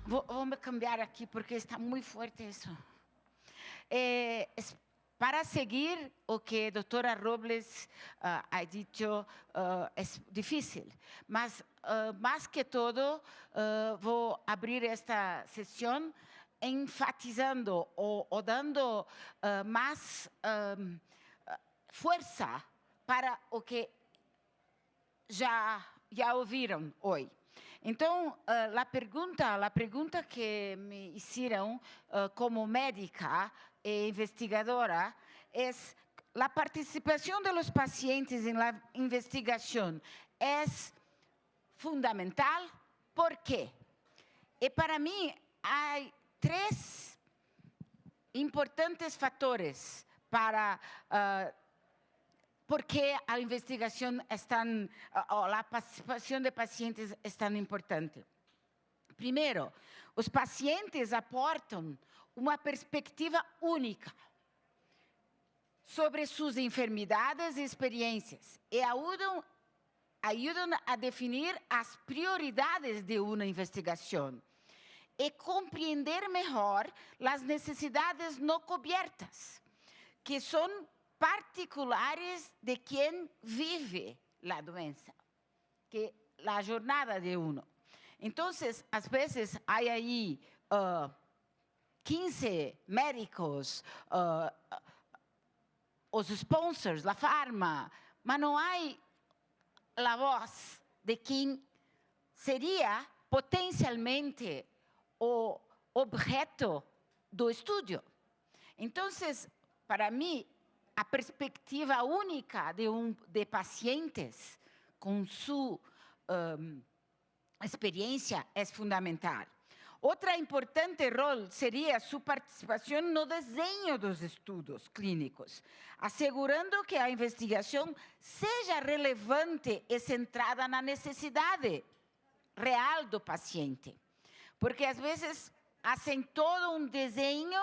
Vou me cambiar aqui porque está muito forte isso. Para seguir o que a doutora Robles ha dicho, é difícil, mas mais que todo, vou abrir esta sessão enfatizando ou dando mais força para o que já ouviram hoje. Então, a pergunta que me fizeram como médica e investigadora é: a participação dos pacientes na investigação é fundamental? ¿Por quê? E para mim, há 3 importantes fatores para por que a investigação ou a participação de pacientes é tão importante. Primeiro, os pacientes aportam uma perspectiva única sobre suas enfermidades e experiências e ajudam a definir as prioridades de uma investigação e compreender melhor as necessidades não cobertas, que são particulares de quem vive a doença, que a jornada de uno. Então, às vezes, há aí 15 médicos, os sponsors, a farma, mas não há a voz de quem seria potencialmente o objeto do estudo. Então, para mim, a perspectiva única de pacientes com sua experiência é fundamental. Outro importante rol seria sua participação no desenho dos estudos clínicos, assegurando que a investigação seja relevante e centrada na necessidade real do paciente. Porque, às vezes, fazem todo desenho,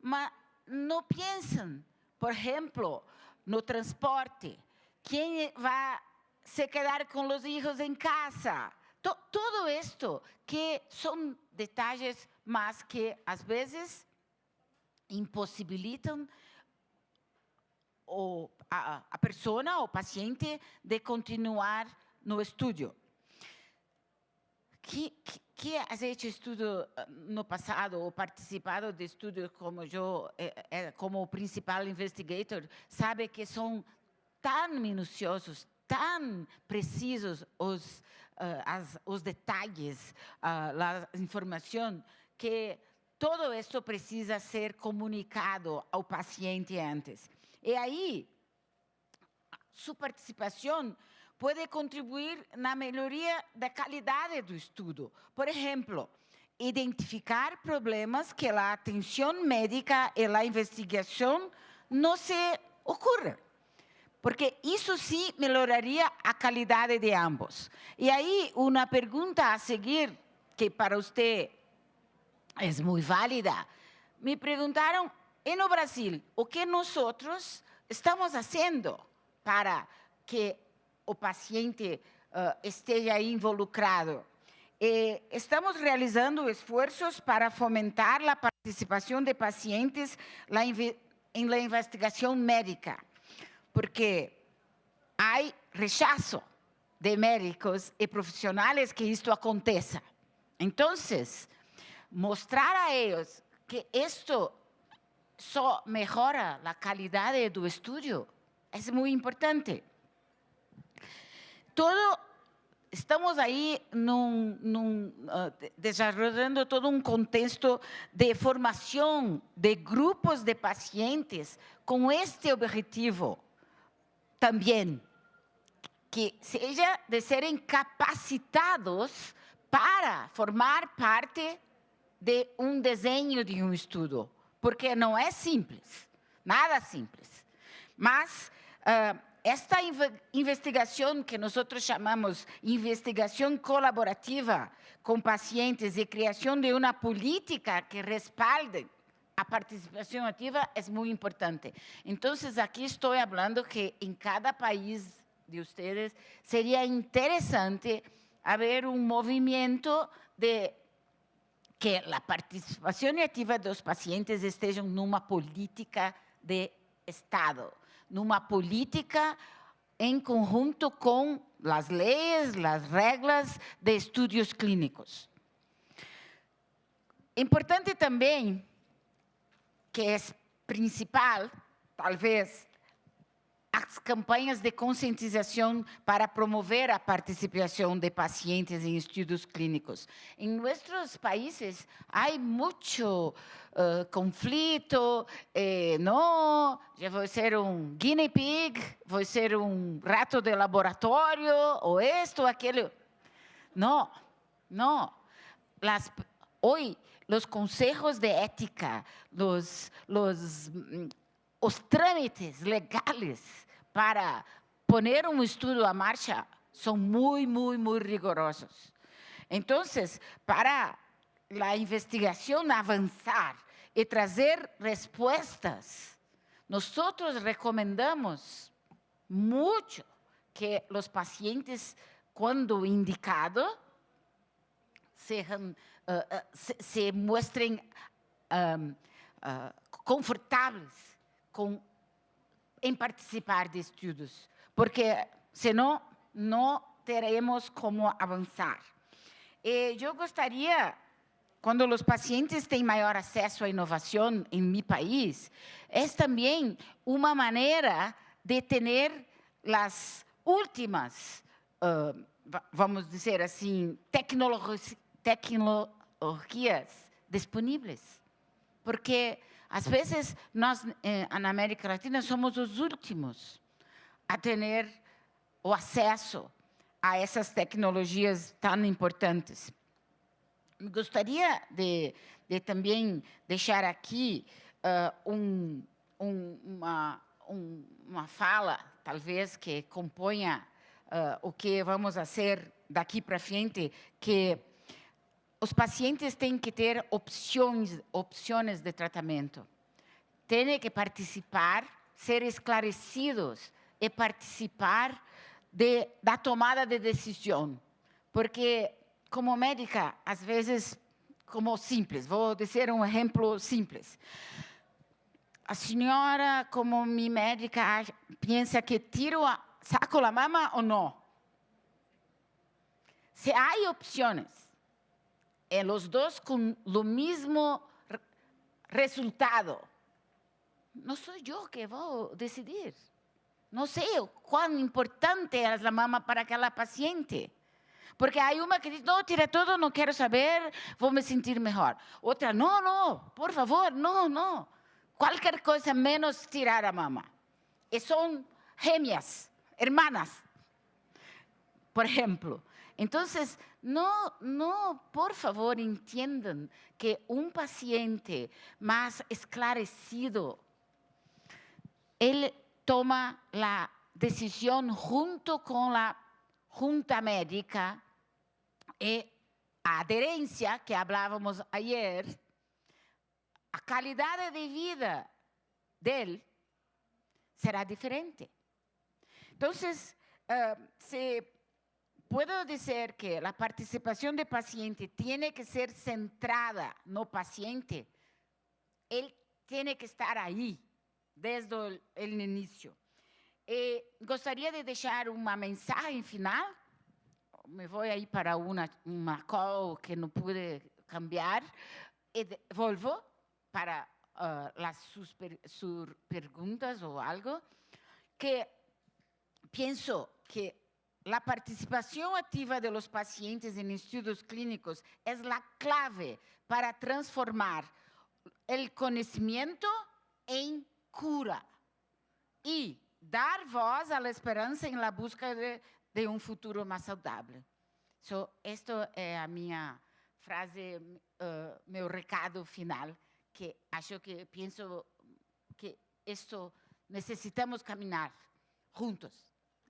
mas não pensam, por exemplo, no transporte. Quem vai se quedar com os filhos em casa? Todo isto que são detalhes, mas que, às vezes, impossibilitam a pessoa, o paciente, de continuar no estudo. Que has hecho estudo no passado ou participado de estudos como eu, como principal investigator, sabe que são tão minuciosos, tão precisos os detalhes, a informação, que todo isso precisa ser comunicado ao paciente antes. E aí, sua participação pode contribuir na melhoria da qualidade do estudo. Por exemplo, identificar problemas que a atenção médica e a investigação não se ocorram. Porque isso sim melhoraria a qualidade de ambos. E aí, uma pergunta a seguir, que para você é muito válida. Me perguntaram, e no Brasil, o que nós estamos fazendo para que o paciente esteja involucrado? Estamos realizando esforços para fomentar a participação de pacientes em la investigação médica, porque há rechazo de médicos e profissionais que isto aconteça. Então, mostrar a eles que isto só melhora a qualidade do estudo é muito importante. Estamos aí desenvolvendo todo um contexto de formação de grupos de pacientes com este objetivo também, que seja de serem capacitados para formar parte de um desenho de um estudo, porque não é simples, nada simples. Mas esta investigação que nós chamamos investigação colaborativa com pacientes e criação de uma política que respalde a participação ativa é muito importante. Então, aqui estou falando que em cada país de vocês seria interessante haver um movimento de que a participação ativa dos pacientes esteja numa política de Estado, numa política em conjunto com as leis, as regras de estudos clínicos. Importante também, que é principal, talvez, as campanhas de conscientização para promover a participação de pacientes em estudos clínicos. Em nossos países, há muito conflito, não, eu vou ser guinea pig, vou ser rato de laboratório, ou isto, ou aquilo. Não, não. Hoje, os conselhos de ética, os trâmites legais para poner estudo à marcha são muito rigorosos. Então, para a investigação avançar e trazer respostas, nós recomendamos muito que os pacientes, quando indicado, se mostrem confortáveis em participar de estudos, porque senão não teremos como avançar. E eu gostaria, quando os pacientes têm maior acesso à inovação em meu país, é também uma maneira de ter as últimas, vamos dizer assim, tecnologias disponíveis. Porque, às vezes, nós, na América Latina, somos os últimos a ter o acesso a essas tecnologias tão importantes. Gostaria de também deixar aqui uma fala, talvez, que componha o que vamos fazer daqui para frente, que os pacientes têm que ter opções de tratamento. Têm que participar, ser esclarecidos e participar da tomada de decisão. Porque, como médica, às vezes, como simples, vou dizer exemplo simples. A senhora, como minha médica, pensa que saco a mama ou não? Se há opções, os dois com o mesmo resultado, não sou eu que vou decidir. Não sei quão importante é a mama para aquela paciente. Porque há uma que diz, não, tira tudo, não quero saber, vou me sentir melhor. Outra, não, por favor, não. Qualquer coisa menos tirar a mama. E são gêmeas, hermanas, por exemplo. Então, não, por favor, entendam que paciente mais esclarecido, ele toma a decisão junto com a junta médica e a aderência que falávamos ayer, a qualidade de vida dele será diferente. Então, puedo dizer que a participação do paciente tem que ser centrada no paciente, ele tem que estar aí desde o início. E gostaria de deixar uma mensagem final. Me vou aí para uma call que não pude cambiar e volto para as suas perguntas ou algo, que penso que a participação ativa de los pacientes em estudos clínicos é a clave para transformar o conhecimento em cura e dar voz à esperança em la busca de um futuro mais saudável. Esta é a minha frase, meu recado final, que penso que isto necessitamos caminhar juntos.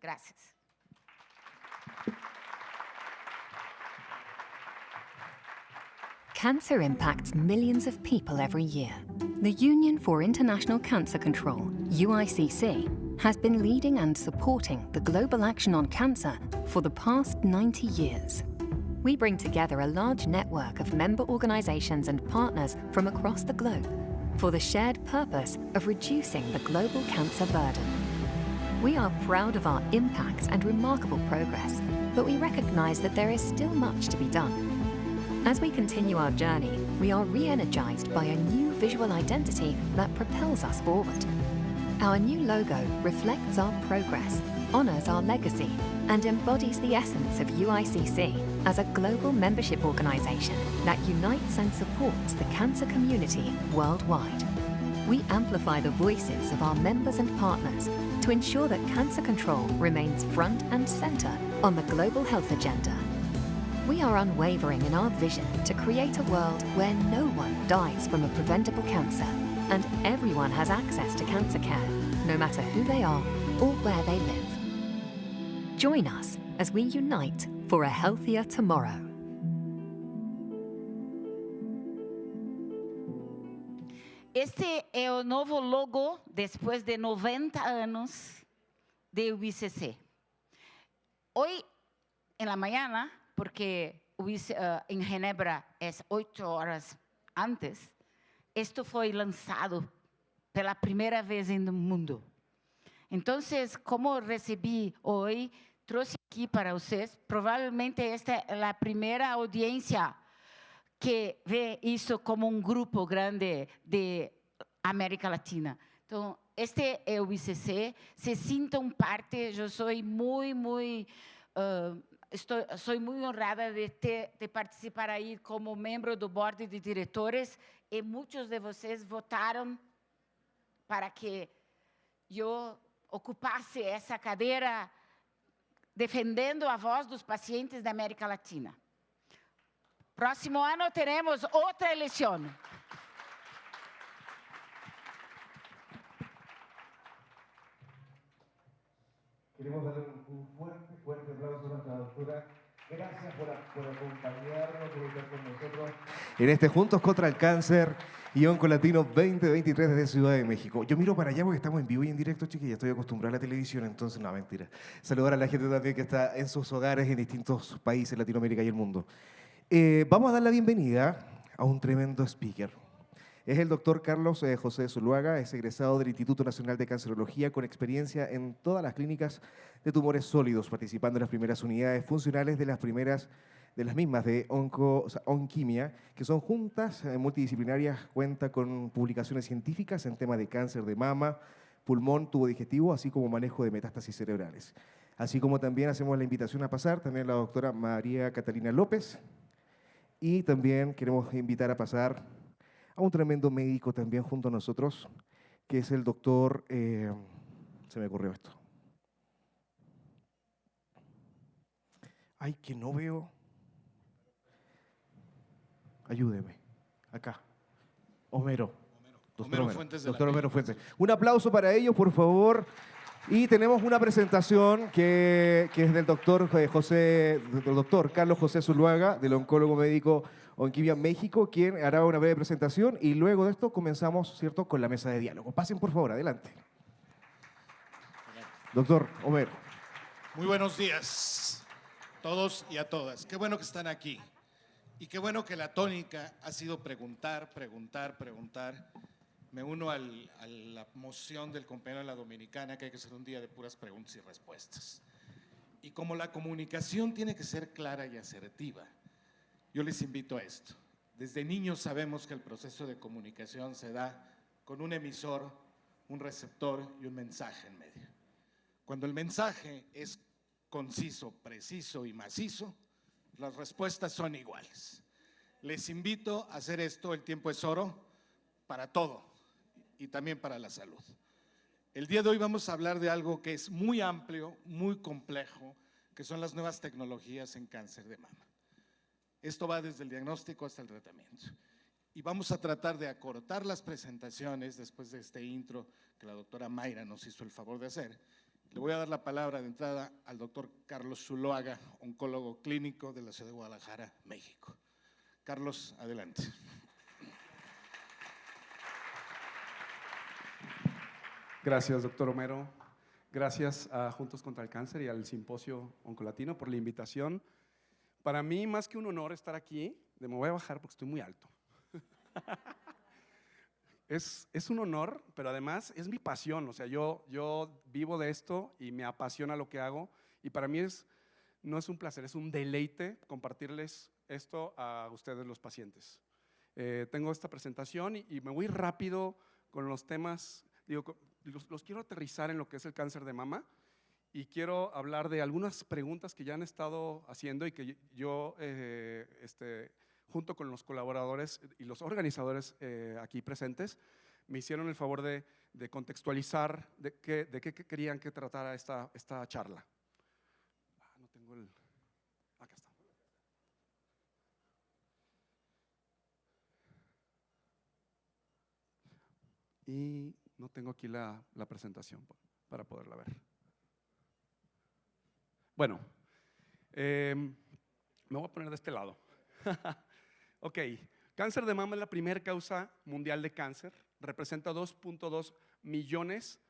Gracias. Cancer impacts millions of people every year. The Union for International Cancer Control, UICC, has been leading and supporting the global action on cancer for the past 90 years. we bring together a large network of member organizations and partners from across the globe for the shared purpose of reducing the global cancer burden. We are proud of our impact and remarkable progress, but we recognize that there is still much to be done. As we continue our journey, we are re-energized by a new visual identity that propels us forward. Our new logo reflects our progress, honors our legacy, and embodies the essence of UICC as a global membership organization that unites and supports the cancer community worldwide. We amplify the voices of our members and partners to ensure that cancer control remains front and center on the global health agenda. We are unwavering in our vision to create a world where no one dies from a preventable cancer and everyone has access to cancer care, no matter who they are or where they live. Join us as we unite for a healthier tomorrow. Este é o novo logo depois de 90 anos de UICC. Hoy en la mañana, porque en Ginebra es 8 horas antes, esto fue lanzado pela primera vez en el mundo. Entonces, como recibí hoy, trouxe aquí para ustedes, probablemente esta es la primera audiencia que ve isso como grupo grande de América Latina. Então, este é o ICC, se sintam parte, eu sou muito honrada de participar aí como membro do board de diretores e muitos de vocês votaram para que eu ocupasse essa cadeira defendendo a voz dos pacientes da América Latina. Próximo ano teremos outra eleição. Queremos darle un fuerte aplauso a nuestra doctora. Gracias por acompañarnos, por estar con nosotros en este Juntos contra el Cáncer y Oncolatino 2023 desde Ciudad de México. Yo miro para allá porque estamos en vivo y en directo, chiquillos. Estoy acostumbrado a la televisión, entonces no, mentira. Saludar a la gente también que está en sus hogares en distintos países, Latinoamérica y el mundo. Vamos a dar la bienvenida a un tremendo speaker. Es el doctor Carlos José Zuluaga, es egresado del Instituto Nacional de Cancerología con experiencia en todas las clínicas de tumores sólidos, participando en las primeras unidades funcionales de las mismas de onquimia, que son juntas multidisciplinarias, cuenta con publicaciones científicas en temas de cáncer de mama, pulmón, tubo digestivo, así como manejo de metástasis cerebrales. Así como también hacemos la invitación a pasar también a la doctora María Catalina López, y también queremos invitar a pasar a un tremendo médico también junto a nosotros, que es el doctor, se me ocurrió esto. Ay, que no veo. Ayúdeme. Acá. Homero. Homero Fuentes. Doctor Homero Fuentes. Un aplauso para ellos, por favor. Y tenemos una presentación que es del doctor Carlos José Zuluaga, del oncólogo médico Onquimia México, quien hará una breve presentación y luego de esto comenzamos, ¿cierto?, con la mesa de diálogo. Pasen, por favor, adelante. Doctor Homero. Muy buenos días, todos y a todas. Qué bueno que están aquí. Y qué bueno que la tónica ha sido preguntar. Me uno a la moción del compañero de la Dominicana, que hay que hacer un día de puras preguntas y respuestas. Y como la comunicación tiene que ser clara y asertiva, yo les invito a esto. Desde niños sabemos que el proceso de comunicación se da con un emisor, un receptor y un mensaje en medio. Cuando el mensaje es conciso, preciso y macizo, las respuestas son iguales. Les invito a hacer esto, el tiempo es oro, para todo y también para la salud. El día de hoy vamos a hablar de algo que es muy amplio, muy complejo, que son las nuevas tecnologías en cáncer de mama. Esto va desde el diagnóstico hasta el tratamiento. Y vamos a tratar de acortar las presentaciones después de este intro que la doctora Mayra nos hizo el favor de hacer. Le voy a dar la palabra de entrada al doctor Carlos Zuluaga, oncólogo clínico de la ciudad de Guadalajara, México. Carlos, adelante. Gracias, doctor Homero. Gracias a Juntos contra el Cáncer y al Simposio Oncolatino por la invitación. Para mí, más que un honor estar aquí, me voy a bajar porque estoy muy alto. Es un honor, pero además es mi pasión. O sea, yo vivo de esto y me apasiona lo que hago. Y para mí no es un placer, es un deleite compartirles esto a ustedes, los pacientes. Tengo esta presentación y me voy rápido con los temas. Digo, los quiero aterrizar en lo que es el cáncer de mama. Y quiero hablar de algunas preguntas que ya han estado haciendo y que yo, junto con los colaboradores y los organizadores aquí presentes, me hicieron el favor de contextualizar de qué querían que tratara esta charla. No tengo el… Acá está. Y no tengo aquí la presentación para poderla ver. Bueno, me voy a poner de este lado. Ok, cáncer de mama es la primera causa mundial de cáncer. Representa 2.2 millones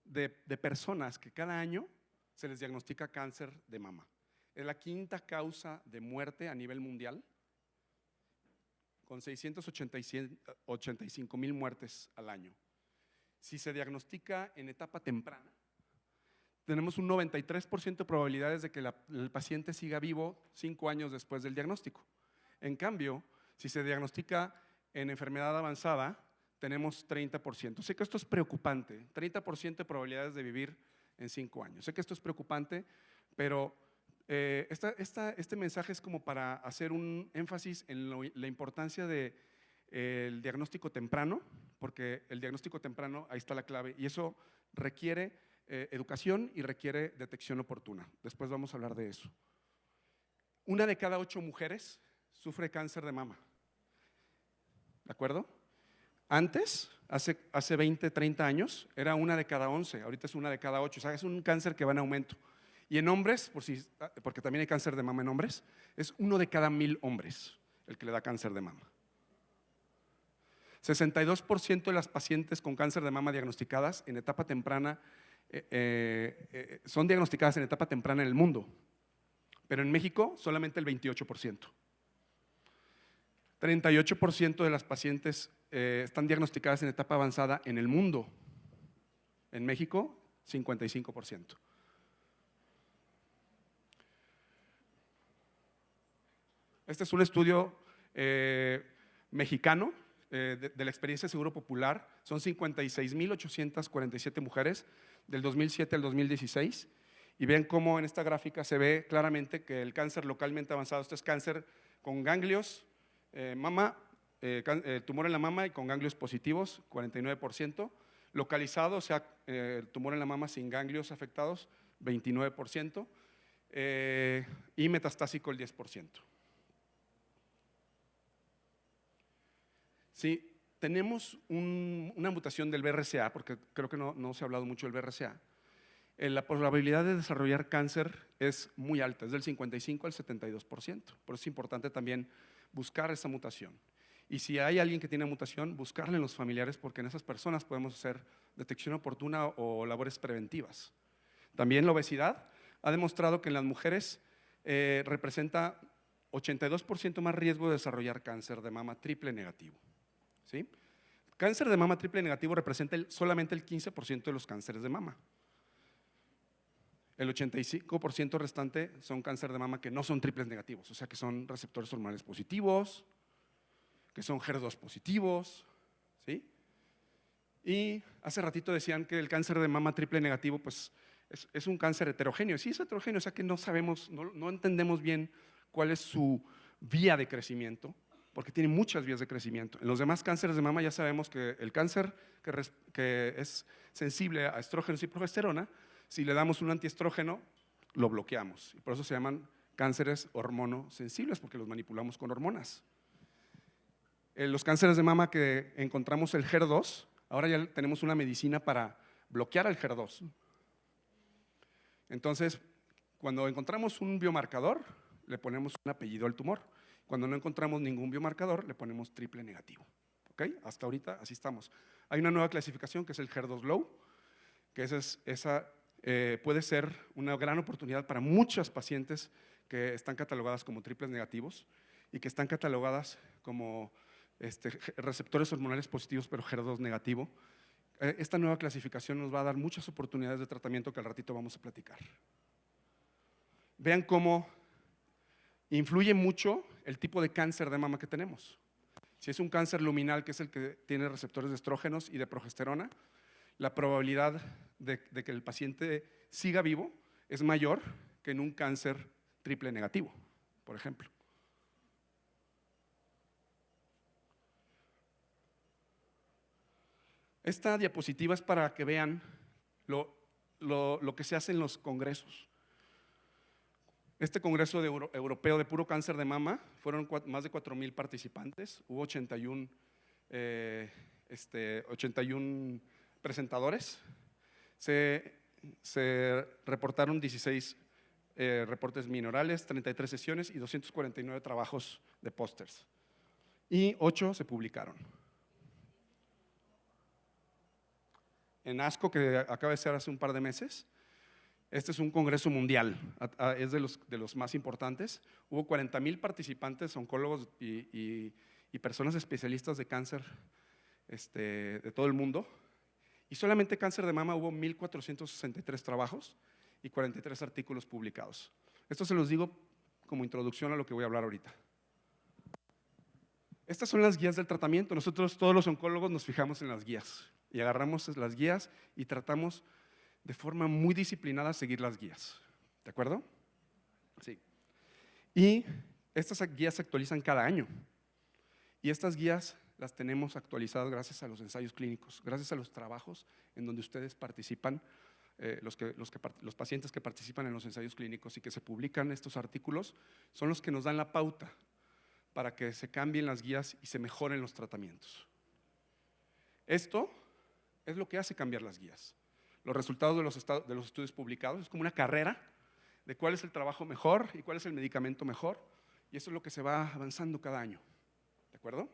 de personas que cada año se les diagnostica cáncer de mama. Es la quinta causa de muerte a nivel mundial, con 685,000 muertes al año. Si se diagnostica en etapa temprana, tenemos un 93% de probabilidades de que el paciente siga vivo 5 años después del diagnóstico. En cambio, si se diagnostica en enfermedad avanzada, tenemos 30%. Sé que esto es preocupante, 30% de probabilidades de vivir en 5 años. Sé que esto es preocupante, pero este mensaje es como para hacer un énfasis en la importancia del diagnóstico temprano, porque el diagnóstico temprano, ahí está la clave, y eso requiere educación y requiere detección oportuna. Después vamos a hablar de eso. 1 de cada 8 mujeres sufre cáncer de mama. ¿De acuerdo? Antes, hace 20, 30 años, era 1 de cada 11, ahorita es 1 de cada 8. O sea, es un cáncer que va en aumento. Y en hombres, porque también hay cáncer de mama en hombres, es 1 de cada 1000 hombres el que le da cáncer de mama. 62% de las pacientes con cáncer de mama diagnosticadas en etapa temprana son diagnosticadas en etapa temprana en el mundo, pero en México solamente el 28%. 38% de las pacientes están diagnosticadas en etapa avanzada en el mundo. En México, 55%. Este es un estudio mexicano de la experiencia de Seguro Popular. Son 56,847 mujeres del 2007 al 2016. Y ven cómo en esta gráfica se ve claramente que el cáncer localmente avanzado, esto es cáncer con ganglios, tumor en la mama y con ganglios positivos, 49%. Localizado, o sea, el tumor en la mama sin ganglios afectados, 29%. Y metastásico, el 10%. Sí, tenemos una mutación del BRCA, porque creo que no se ha hablado mucho del BRCA. La probabilidad de desarrollar cáncer es muy alta, es del 55 al 72%. Por eso es importante también buscar esa mutación. Y si hay alguien que tiene mutación, buscarle en los familiares, porque en esas personas podemos hacer detección oportuna o labores preventivas. También la obesidad ha demostrado que en las mujeres representa 82% más riesgo de desarrollar cáncer de mama triple negativo. ¿Sí? Cáncer de mama triple negativo representa solamente el 15% de los cánceres de mama. El 85% restante son cáncer de mama que no son triples negativos, o sea que son receptores hormonales positivos, que son HER2 positivos, ¿sí? Y hace ratito decían que el cáncer de mama triple negativo pues, es un cáncer heterogéneo. Sí, es heterogéneo, o sea que no sabemos, no entendemos bien cuál es su vía de crecimiento, porque tiene muchas vías de crecimiento. En los demás cánceres de mama ya sabemos que el cáncer que es sensible a estrógenos y progesterona, si le damos un antiestrógeno, lo bloqueamos. Y por eso se llaman cánceres hormonosensibles, porque los manipulamos con hormonas. Los cánceres de mama que encontramos el HER2, ahora ya tenemos una medicina para bloquear el HER2. Entonces, cuando encontramos un biomarcador, le ponemos un apellido al tumor. Cuando no encontramos ningún biomarcador, le ponemos triple negativo. ¿Okay? Hasta ahorita así estamos. Hay una nueva clasificación que es el HER2 low, que puede ser una gran oportunidad para muchas pacientes que están catalogadas como triples negativos y que están catalogadas como receptores hormonales positivos pero HER2 negativo. Esta nueva clasificación nos va a dar muchas oportunidades de tratamiento que al ratito vamos a platicar. Vean cómo influye mucho el tipo de cáncer de mama que tenemos. Si es un cáncer luminal, que es el que tiene receptores de estrógenos y de progesterona, la probabilidad de que el paciente siga vivo es mayor que en un cáncer triple negativo, por ejemplo. Esta diapositiva es para que vean lo que se hace en los congresos. Este congreso europeo de puro cáncer de mama fueron más de 4,000 participantes, hubo 81 presentadores, se reportaron 16 reportes minorales, 33 sesiones y 249 trabajos de pósters, y 8 se publicaron. En ASCO, que acaba de ser hace un par de meses, este es un congreso mundial, es de los más importantes. Hubo 40,000 participantes, oncólogos y personas especialistas de cáncer de todo el mundo. Y solamente cáncer de mama hubo 1,463 trabajos y 43 artículos publicados. Esto se los digo como introducción a lo que voy a hablar ahorita. Estas son las guías del tratamiento. Nosotros, todos los oncólogos, nos fijamos en las guías y agarramos las guías y tratamos de forma muy disciplinada seguir las guías. ¿De acuerdo? Sí. Y estas guías se actualizan cada año. Y estas guías las tenemos actualizadas gracias a los ensayos clínicos, gracias a los trabajos en donde ustedes participan, los pacientes que participan en los ensayos clínicos y que se publican estos artículos, son los que nos dan la pauta para que se cambien las guías y se mejoren los tratamientos. Esto es lo que hace cambiar las guías. Los resultados de los estudios publicados es como una carrera de cuál es el trabajo mejor y cuál es el medicamento mejor, y eso es lo que se va avanzando cada año. ¿De acuerdo?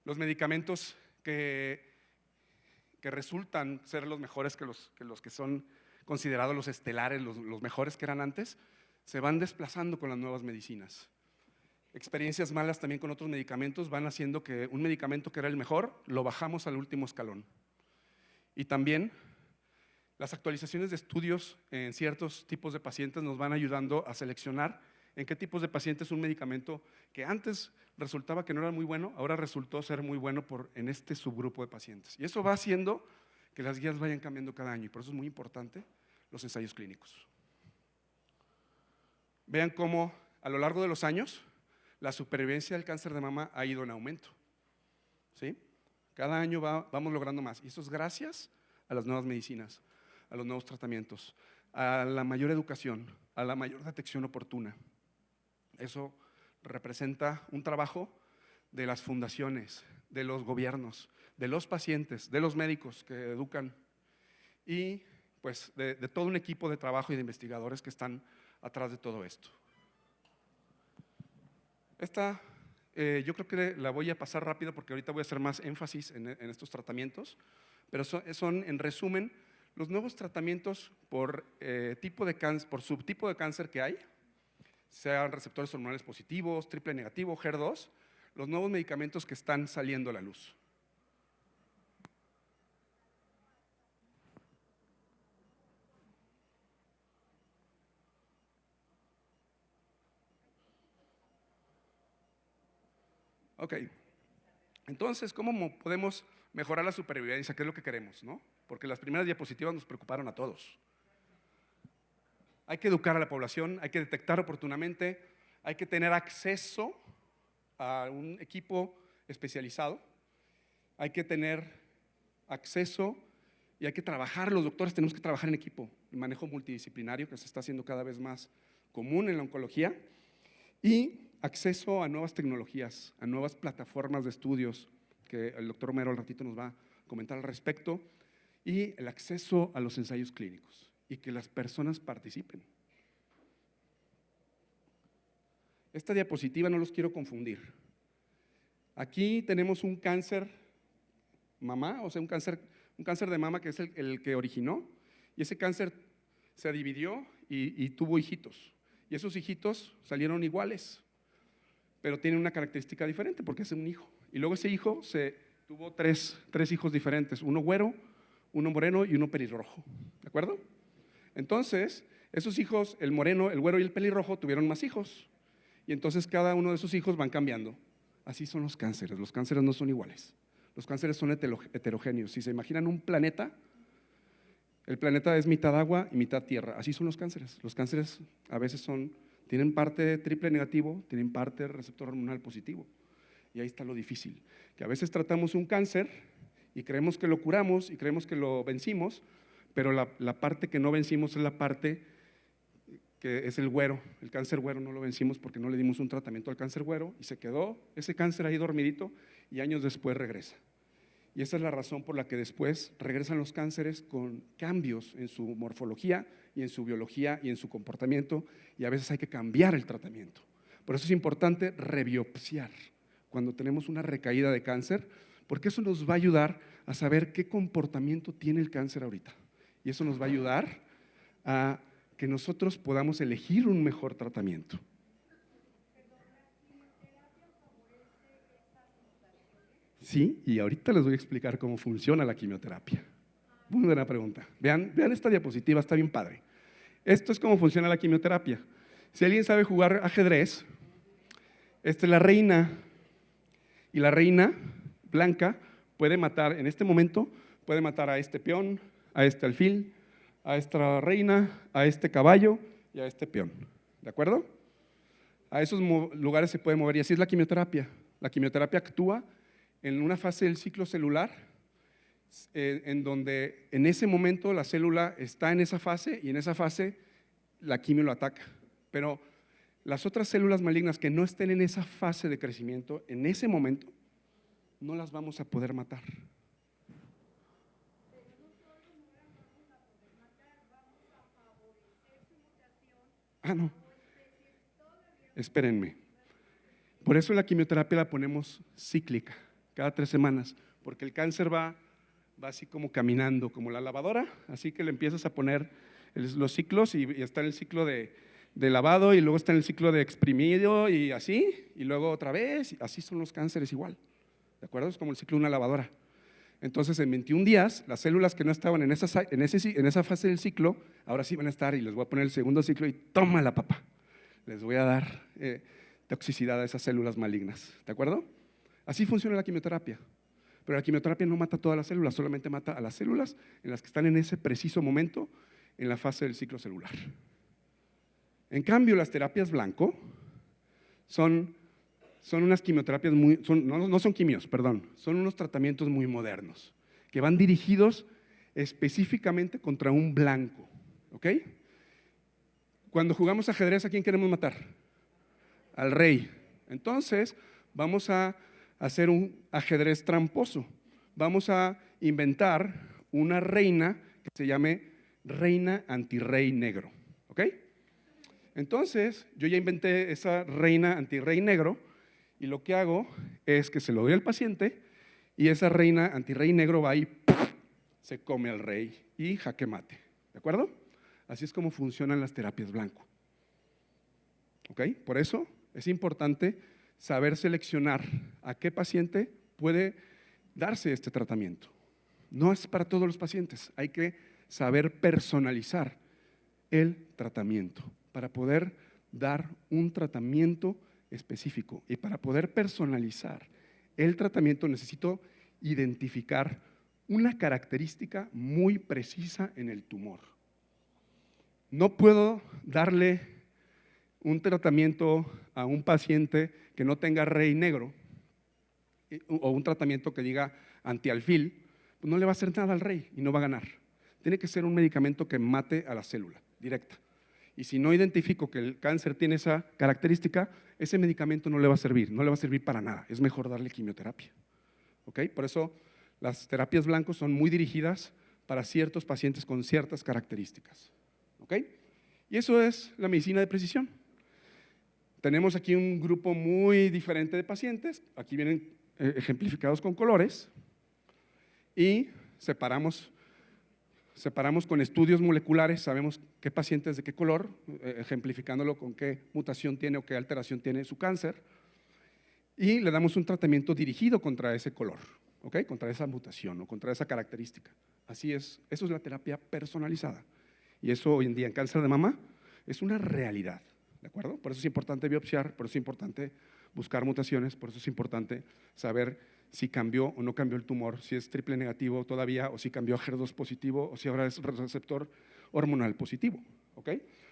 Los medicamentos que resultan ser los mejores que los que son considerados los estelares, los mejores que eran antes, se van desplazando con las nuevas medicinas. Experiencias malas también con otros medicamentos van haciendo que un medicamento que era el mejor lo bajamos al último escalón. Y también las actualizaciones de estudios en ciertos tipos de pacientes nos van ayudando a seleccionar en qué tipos de pacientes un medicamento que antes resultaba que no era muy bueno, ahora resultó ser muy bueno en este subgrupo de pacientes. Y eso va haciendo que las guías vayan cambiando cada año, y por eso es muy importante los ensayos clínicos. Vean cómo a lo largo de los años la supervivencia del cáncer de mama ha ido en aumento. ¿Sí? Cada año vamos logrando más, y eso es gracias a las nuevas medicinas, a los nuevos tratamientos, a la mayor educación, a la mayor detección oportuna. Eso representa un trabajo de las fundaciones, de los gobiernos, de los pacientes, de los médicos que educan y pues de todo un equipo de trabajo y de investigadores que están atrás de todo esto. Esta yo creo que la voy a pasar rápido porque ahorita voy a hacer más énfasis en estos tratamientos, pero son en resumen los nuevos tratamientos por subtipo de cáncer que hay, sean receptores hormonales positivos, triple negativo, HER2, los nuevos medicamentos que están saliendo a la luz. Ok, entonces, ¿cómo podemos mejorar la supervivencia? ¿Qué es lo que queremos, no? Porque las primeras diapositivas nos preocuparon a todos. Hay que educar a la población, hay que detectar oportunamente, hay que tener acceso a un equipo especializado, hay que tener acceso y hay que trabajar, los doctores tenemos que trabajar en equipo, el manejo multidisciplinario que se está haciendo cada vez más común en la oncología, y acceso a nuevas tecnologías, a nuevas plataformas de estudios, que el doctor Homero al ratito nos va a comentar al respecto, y el acceso a los ensayos clínicos y que las personas participen. Esta diapositiva no los quiero confundir. Aquí tenemos un cáncer mamá, o sea, un cáncer de mama que es el que originó, y ese cáncer se dividió y tuvo hijitos. Y esos hijitos salieron iguales, pero tienen una característica diferente porque es un hijo. Y luego ese hijo tuvo tres hijos diferentes, uno güero, uno moreno y uno pelirrojo, ¿de acuerdo? Entonces, esos hijos, el moreno, el güero y el pelirrojo, tuvieron más hijos. Y entonces cada uno de esos hijos van cambiando. Así son los cánceres no son iguales. Los cánceres son heterogéneos. Si se imaginan un planeta, el planeta es mitad agua y mitad tierra. Así son los cánceres. Los cánceres a veces tienen parte triple negativo, tienen parte receptor hormonal positivo. Y ahí está lo difícil, que a veces tratamos un cáncer y creemos que lo curamos y creemos que lo vencimos, pero la parte que no vencimos es la parte que es el güero. El cáncer güero no lo vencimos porque no le dimos un tratamiento al cáncer güero y se quedó ese cáncer ahí dormidito y años después regresa. Y esa es la razón por la que después regresan los cánceres con cambios en su morfología y en su biología y en su comportamiento, y a veces hay que cambiar el tratamiento. Por eso es importante rebiopsiar cuando tenemos una recaída de cáncer, porque eso nos va a ayudar a saber qué comportamiento tiene el cáncer ahorita. Y eso nos va a ayudar a que nosotros podamos elegir un mejor tratamiento. Sí, y ahorita les voy a explicar cómo funciona la quimioterapia. Muy buena pregunta. Vean esta diapositiva, está bien padre. Esto es cómo funciona la quimioterapia. Si alguien sabe jugar ajedrez, esta es la reina, y la reina blanca puede matar, en este momento, puede matar a este peón, a este alfil, a esta reina, a este caballo y a este peón. ¿De acuerdo? A esos lugares se puede mover, y así es la quimioterapia. La quimioterapia actúa en una fase del ciclo celular, en donde en ese momento la célula está en esa fase y en esa fase la quimio lo ataca. Pero las otras células malignas que no estén en esa fase de crecimiento, en ese momento, no las vamos a poder matar. No. Espérenme. Por eso la quimioterapia la ponemos cíclica, cada 3 semanas, porque el cáncer va así como caminando, como la lavadora, así que le empiezas a poner los ciclos y está en el ciclo de lavado y luego está en el ciclo de exprimido y así, y luego otra vez, así son los cánceres igual, ¿de acuerdo? Es como el ciclo de una lavadora. Entonces, en 21 días, las células que no estaban en esa fase del ciclo, ahora sí van a estar, y les voy a poner el segundo ciclo y toma la papa. Les voy a dar toxicidad a esas células malignas, ¿de acuerdo? Así funciona la quimioterapia. Pero la quimioterapia no mata a todas las células, solamente mata a las células en las que están en ese preciso momento en la fase del ciclo celular. En cambio, las terapias blanco son unas quimioterapias no son quimios, perdón, son unos tratamientos muy modernos que van dirigidos específicamente contra un blanco, ¿ok? Cuando jugamos ajedrez, ¿a quién queremos matar? Al rey. Entonces, vamos a hacer un ajedrez tramposo. Vamos a inventar una reina que se llame reina antirrey negro, ¿ok? Entonces, yo ya inventé esa reina antirrey negro y lo que hago es que se lo doy al paciente y esa reina antirrey negro va y se come al rey y jaque mate, ¿de acuerdo? Así es como funcionan las terapias blanco, ¿ok? Por eso es importante saber seleccionar a qué paciente puede darse este tratamiento. No es para todos los pacientes, hay que saber personalizar el tratamiento para poder dar un tratamiento específico. Y para poder personalizar el tratamiento necesito identificar una característica muy precisa en el tumor. No puedo darle un tratamiento a un paciente que no tenga rey negro o un tratamiento que diga antialfil, pues no le va a hacer nada al rey y no va a ganar. Tiene que ser un medicamento que mate a la célula directa. Y si no identifico que el cáncer tiene esa característica, ese medicamento no le va a servir para nada. Es mejor darle quimioterapia. ¿Ok? Por eso las terapias blancos son muy dirigidas para ciertos pacientes con ciertas características. ¿Ok? Y eso es la medicina de precisión. Tenemos aquí un grupo muy diferente de pacientes, aquí vienen ejemplificados con colores y separamos separamos con estudios moleculares, sabemos qué paciente es de qué color, ejemplificándolo con qué mutación tiene o qué alteración tiene su cáncer, y le damos un tratamiento dirigido contra ese color, ¿ok? Contra esa mutación o contra esa característica. Así es, eso es la terapia personalizada. Y eso hoy en día en cáncer de mama es una realidad, ¿de acuerdo? Por eso es importante biopsiar, por eso es importante buscar mutaciones, por eso es importante saber si cambió o no cambió el tumor, si es triple negativo todavía, o si cambió a HER2 positivo, o si ahora es receptor hormonal positivo, ¿ok?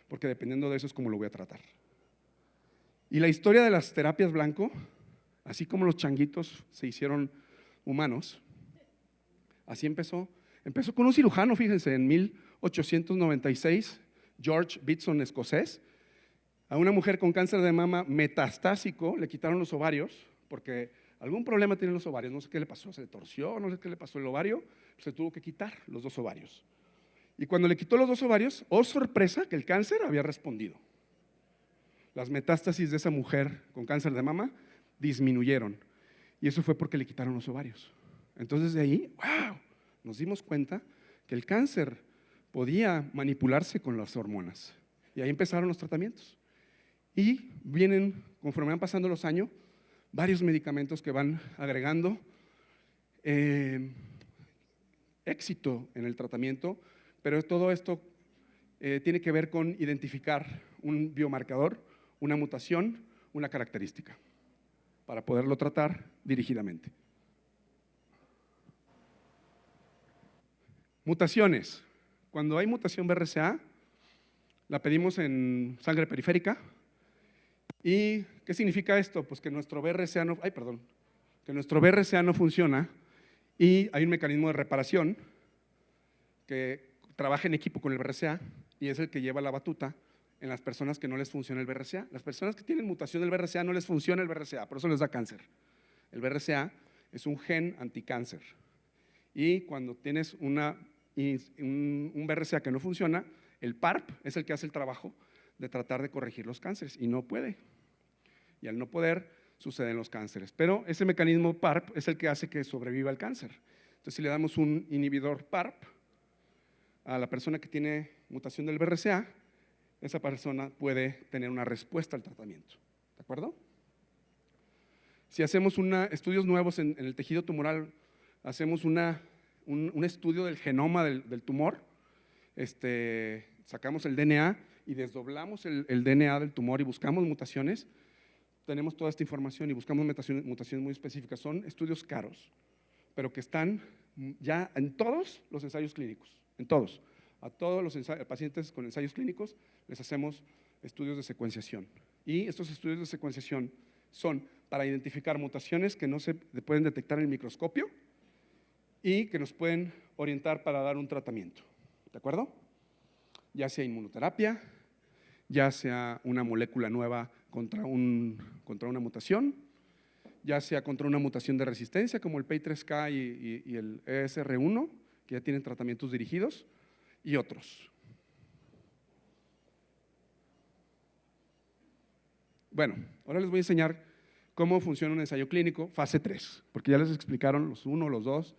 Porque dependiendo de eso es como lo voy a tratar. Y la historia de las terapias blanco, así como los changuitos se hicieron humanos, así empezó. Empezó con un cirujano, fíjense, en 1896, George Bitson, escocés, a una mujer con cáncer de mama metastásico le quitaron los ovarios porque algún problema tiene los ovarios, no sé qué le pasó, se le torció, no sé qué le pasó el ovario, se tuvo que quitar los 2 ovarios. Y cuando le quitó los 2 ovarios, oh sorpresa, que el cáncer había respondido. Las metástasis de esa mujer con cáncer de mama disminuyeron y eso fue porque le quitaron los ovarios. Entonces de ahí, wow, nos dimos cuenta que el cáncer podía manipularse con las hormonas y ahí empezaron los tratamientos. Y vienen, conforme van pasando los años, varios medicamentos que van agregando éxito en el tratamiento, pero todo esto tiene que ver con identificar un biomarcador, una mutación, una característica, para poderlo tratar dirigidamente. Mutaciones. Cuando hay mutación BRCA, la pedimos en sangre periférica. ¿Y qué significa esto? Pues que nuestro BRCA no funciona y hay un mecanismo de reparación que trabaja en equipo con el BRCA y es el que lleva la batuta en las personas que no les funciona el BRCA. Las personas que tienen mutación del BRCA no les funciona el BRCA, por eso les da cáncer. El BRCA es un gen anticáncer y cuando tienes un BRCA que no funciona, el PARP es el que hace el trabajo de tratar de corregir los cánceres y no puede. Y al no poder, suceden los cánceres. Pero ese mecanismo PARP es el que hace que sobreviva el cáncer. Entonces, si le damos un inhibidor PARP a la persona que tiene mutación del BRCA, esa persona puede tener una respuesta al tratamiento. ¿De acuerdo? Si hacemos estudios nuevos en el tejido tumoral, hacemos un estudio del genoma del tumor, sacamos el DNA y desdoblamos el DNA del tumor y buscamos mutaciones, tenemos toda esta información y buscamos mutaciones muy específicas. Son estudios caros, pero que están ya en todos los ensayos clínicos, en todos. A todos los pacientes con ensayos clínicos les hacemos estudios de secuenciación. Y estos estudios de secuenciación son para identificar mutaciones que no se pueden detectar en el microscopio y que nos pueden orientar para dar un tratamiento. ¿De acuerdo? Ya sea inmunoterapia, ya sea una molécula nueva contra una mutación, ya sea contra una mutación de resistencia como el PI3K y el ESR1, que ya tienen tratamientos dirigidos, y otros. Bueno, ahora les voy a enseñar cómo funciona un ensayo clínico, fase 3, porque ya les explicaron los 1, los 2,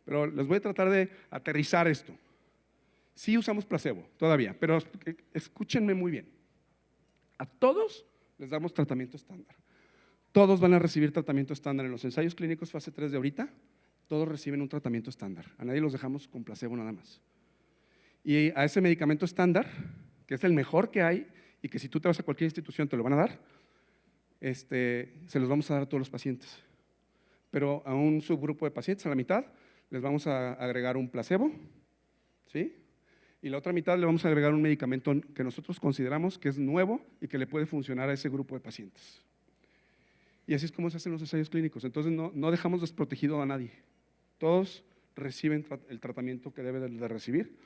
pero les voy a tratar de aterrizar esto. Sí usamos placebo todavía, pero escúchenme muy bien. A todos les damos tratamiento estándar. Todos van a recibir tratamiento estándar en los ensayos clínicos fase 3 de ahorita, todos reciben un tratamiento estándar. A nadie los dejamos con placebo nada más. Y a ese medicamento estándar, que es el mejor que hay y que si tú te vas a cualquier institución te lo van a dar, se los vamos a dar a todos los pacientes. Pero a un subgrupo de pacientes, a la mitad, les vamos a agregar un placebo, ¿sí? Y la otra mitad le vamos a agregar un medicamento que nosotros consideramos que es nuevo y que le puede funcionar a ese grupo de pacientes. Y así es como se hacen los ensayos clínicos. Entonces no dejamos desprotegido a nadie. Todos reciben el tratamiento que deben de recibir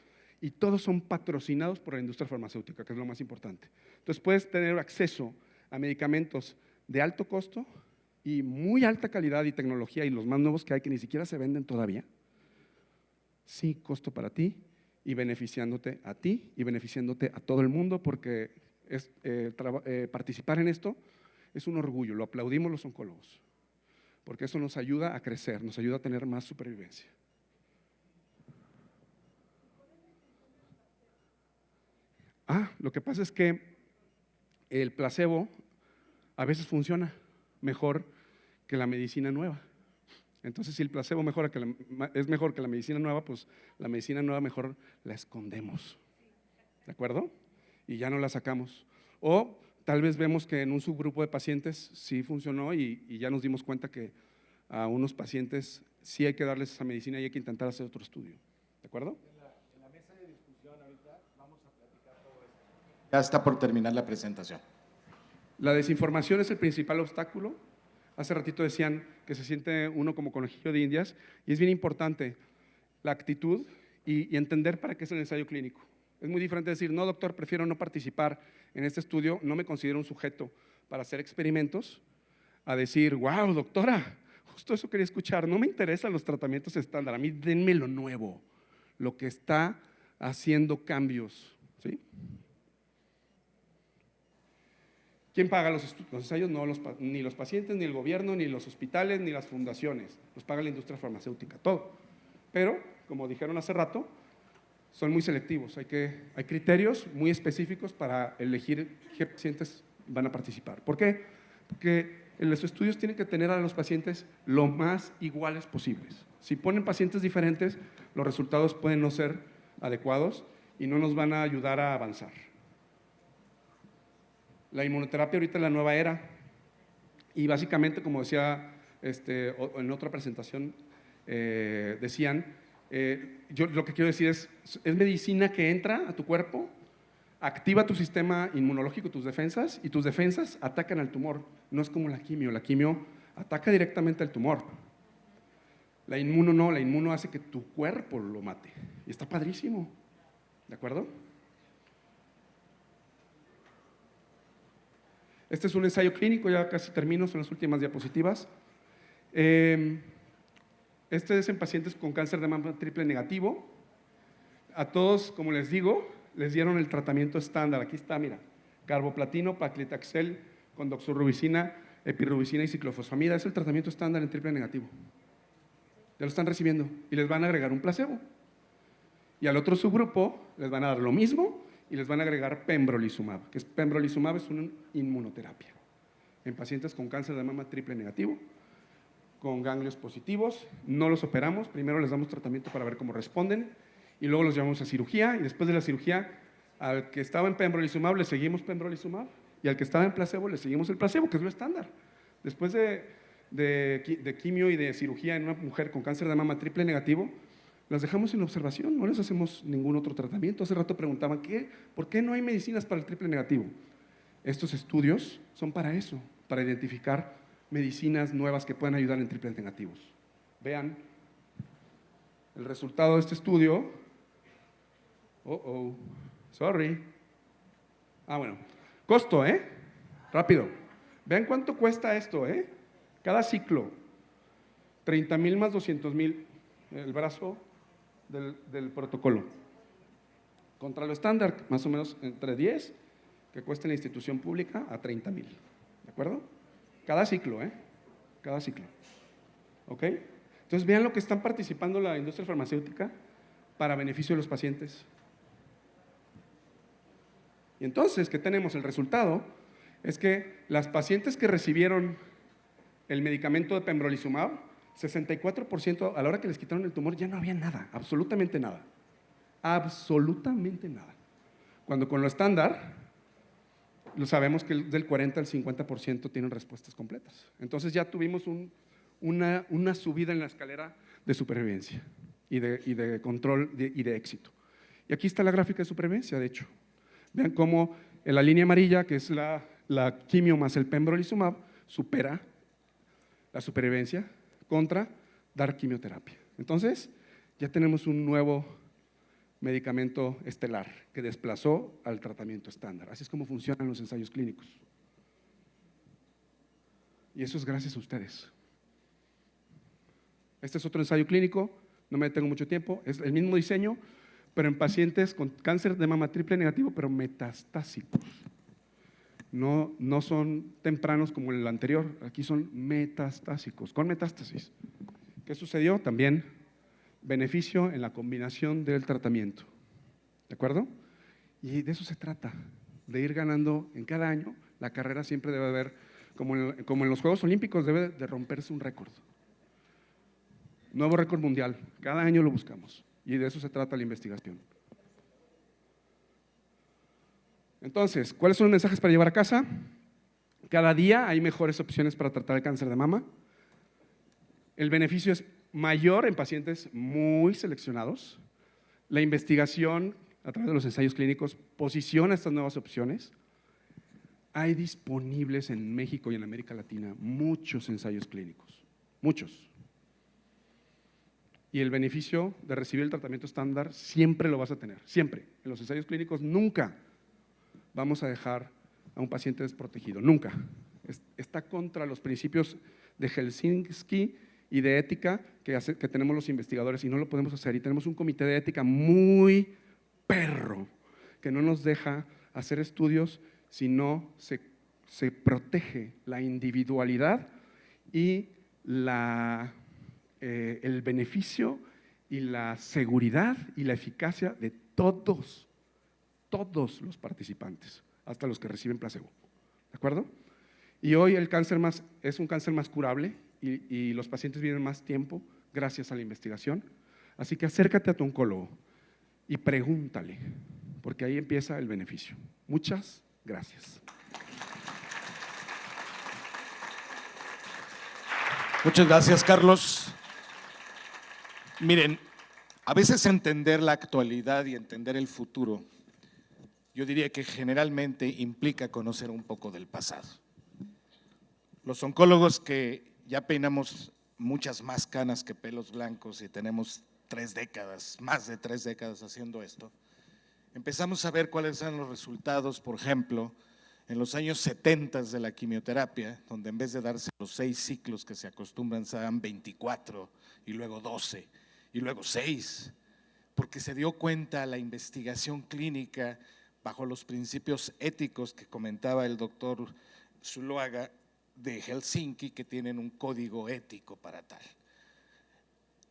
y todos son patrocinados por la industria farmacéutica, que es lo más importante. Entonces puedes tener acceso a medicamentos de alto costo y muy alta calidad y tecnología y los más nuevos que hay que ni siquiera se venden todavía. Sí, costo para ti y beneficiándote a ti y beneficiándote a todo el mundo porque participar en esto es un orgullo, lo aplaudimos los oncólogos, porque eso nos ayuda a crecer, nos ayuda a tener más supervivencia. Lo que pasa es que el placebo a veces funciona mejor que la medicina nueva. Entonces, si el placebo es mejor que la medicina nueva, pues la medicina nueva mejor la escondemos, ¿de acuerdo? Y ya no la sacamos. O tal vez vemos que en un subgrupo de pacientes sí funcionó y ya nos dimos cuenta que a unos pacientes sí hay que darles esa medicina y hay que intentar hacer otro estudio, ¿de acuerdo? En la mesa de discusión ahorita vamos a platicar todo esto. Ya está por terminar la presentación. La desinformación es el principal obstáculo. Hace ratito decían que se siente uno como conejillo de indias y es bien importante la actitud y entender para qué es el ensayo clínico. Es muy diferente decir, no doctor, prefiero no participar en este estudio, no me considero un sujeto para hacer experimentos, a decir, wow, doctora, justo eso quería escuchar, no me interesan los tratamientos estándar, a mí denme lo nuevo, lo que está haciendo cambios, ¿sí? ¿Quién paga los ensayos? No, ni los pacientes, ni el gobierno, ni los hospitales, ni las fundaciones. Los paga la industria farmacéutica, todo. Pero, como dijeron hace rato, son muy selectivos. Hay criterios muy específicos para elegir qué pacientes van a participar. ¿Por qué? Porque los estudios tienen que tener a los pacientes lo más iguales posibles. Si ponen pacientes diferentes, los resultados pueden no ser adecuados y no nos van a ayudar a avanzar. La inmunoterapia ahorita es la nueva era y básicamente, como decía en otra presentación, decían, yo lo que quiero decir es medicina que entra a tu cuerpo, activa tu sistema inmunológico, tus defensas, y tus defensas atacan al tumor. No es como la quimio ataca directamente al tumor. La inmuno no, la inmuno hace que tu cuerpo lo mate y está padrísimo, ¿de acuerdo? Este es un ensayo clínico, ya casi termino, son las últimas diapositivas. Este es en pacientes con cáncer de mama triple negativo. A todos, como les digo, les dieron el tratamiento estándar. Aquí está, mira, carboplatino, paclitaxel con doxorubicina, epirubicina y ciclofosfamida. Es el tratamiento estándar en triple negativo. Ya lo están recibiendo y les van a agregar un placebo. Y al otro subgrupo les van a dar lo mismo y les van a agregar pembrolizumab, pembrolizumab es una inmunoterapia en pacientes con cáncer de mama triple negativo, con ganglios positivos. No los operamos, primero les damos tratamiento para ver cómo responden y luego los llevamos a cirugía y después de la cirugía al que estaba en pembrolizumab le seguimos pembrolizumab y al que estaba en placebo le seguimos el placebo, que es lo estándar. Después de quimio y de cirugía en una mujer con cáncer de mama triple negativo, las dejamos en observación, no les hacemos ningún otro tratamiento. Hace rato preguntaban, ¿por qué no hay medicinas para el triple negativo? Estos estudios son para eso, para identificar medicinas nuevas que puedan ayudar en triples negativos. Vean el resultado de este estudio. Sorry. Bueno, costo, rápido. Vean cuánto cuesta esto, cada ciclo. 30,000 más 200,000, el brazo del protocolo. Contra lo estándar, más o menos entre 10, que cuesta en la institución pública, a 30,000. ¿De acuerdo? Cada ciclo, Cada ciclo. ¿Ok? Entonces, vean lo que están participando la industria farmacéutica para beneficio de los pacientes. Y entonces, ¿qué tenemos? El resultado es que las pacientes que recibieron el medicamento de pembrolizumab, 64% a la hora que les quitaron el tumor ya no había nada, absolutamente nada. Absolutamente nada. Cuando con lo estándar, lo sabemos que del 40 al 50% tienen respuestas completas. Entonces ya tuvimos una subida en la escalera de supervivencia y de control y de éxito. Y aquí está la gráfica de supervivencia, de hecho. Vean cómo en la línea amarilla, que es la quimio más el pembrolizumab, supera la supervivencia contra dar quimioterapia. Entonces, ya tenemos un nuevo medicamento estelar que desplazó al tratamiento estándar. Así es como funcionan los ensayos clínicos. Y eso es gracias a ustedes. Este es otro ensayo clínico, no me detengo mucho tiempo, es el mismo diseño, pero en pacientes con cáncer de mama triple negativo, pero metastásicos. No son tempranos como el anterior, aquí son metastásicos, con metástasis. ¿Qué sucedió? También beneficio en la combinación del tratamiento, ¿de acuerdo? Y de eso se trata, de ir ganando en cada año. La carrera siempre debe haber, como en los Juegos Olímpicos, debe de romperse un récord. Nuevo récord mundial, cada año lo buscamos. Y de eso se trata la investigación. Entonces, ¿cuáles son los mensajes para llevar a casa? Cada día hay mejores opciones para tratar el cáncer de mama. El beneficio es mayor en pacientes muy seleccionados. La investigación a través de los ensayos clínicos posiciona estas nuevas opciones. Hay disponibles en México y en América Latina muchos ensayos clínicos, muchos. Y el beneficio de recibir el tratamiento estándar siempre lo vas a tener, siempre. En los ensayos clínicos nunca vamos a dejar a un paciente desprotegido, nunca. Está contra los principios de Helsinki y de ética que tenemos los investigadores y no lo podemos hacer. Y tenemos un comité de ética muy perro que no nos deja hacer estudios si no se protege la individualidad y el beneficio y la seguridad y la eficacia de todos los participantes, hasta los que reciben placebo. ¿De acuerdo? Y hoy el cáncer es un cáncer más curable y los pacientes viven más tiempo gracias a la investigación. Así que acércate a tu oncólogo y pregúntale, porque ahí empieza el beneficio. Muchas gracias. Muchas gracias, Carlos. Miren, a veces entender la actualidad y entender el futuro, yo diría que generalmente implica conocer un poco del pasado. Los oncólogos que ya peinamos muchas más canas que pelos blancos y tenemos 3 décadas, más de 3 décadas haciendo esto, empezamos a ver cuáles eran los resultados, por ejemplo, en los años 70 de la quimioterapia, donde en vez de darse los 6 ciclos que se acostumbran, se dan 24 y luego 12 y luego 6, porque se dio cuenta la investigación clínica bajo los principios éticos que comentaba el doctor Zuluaga de Helsinki, que tienen un código ético para tal.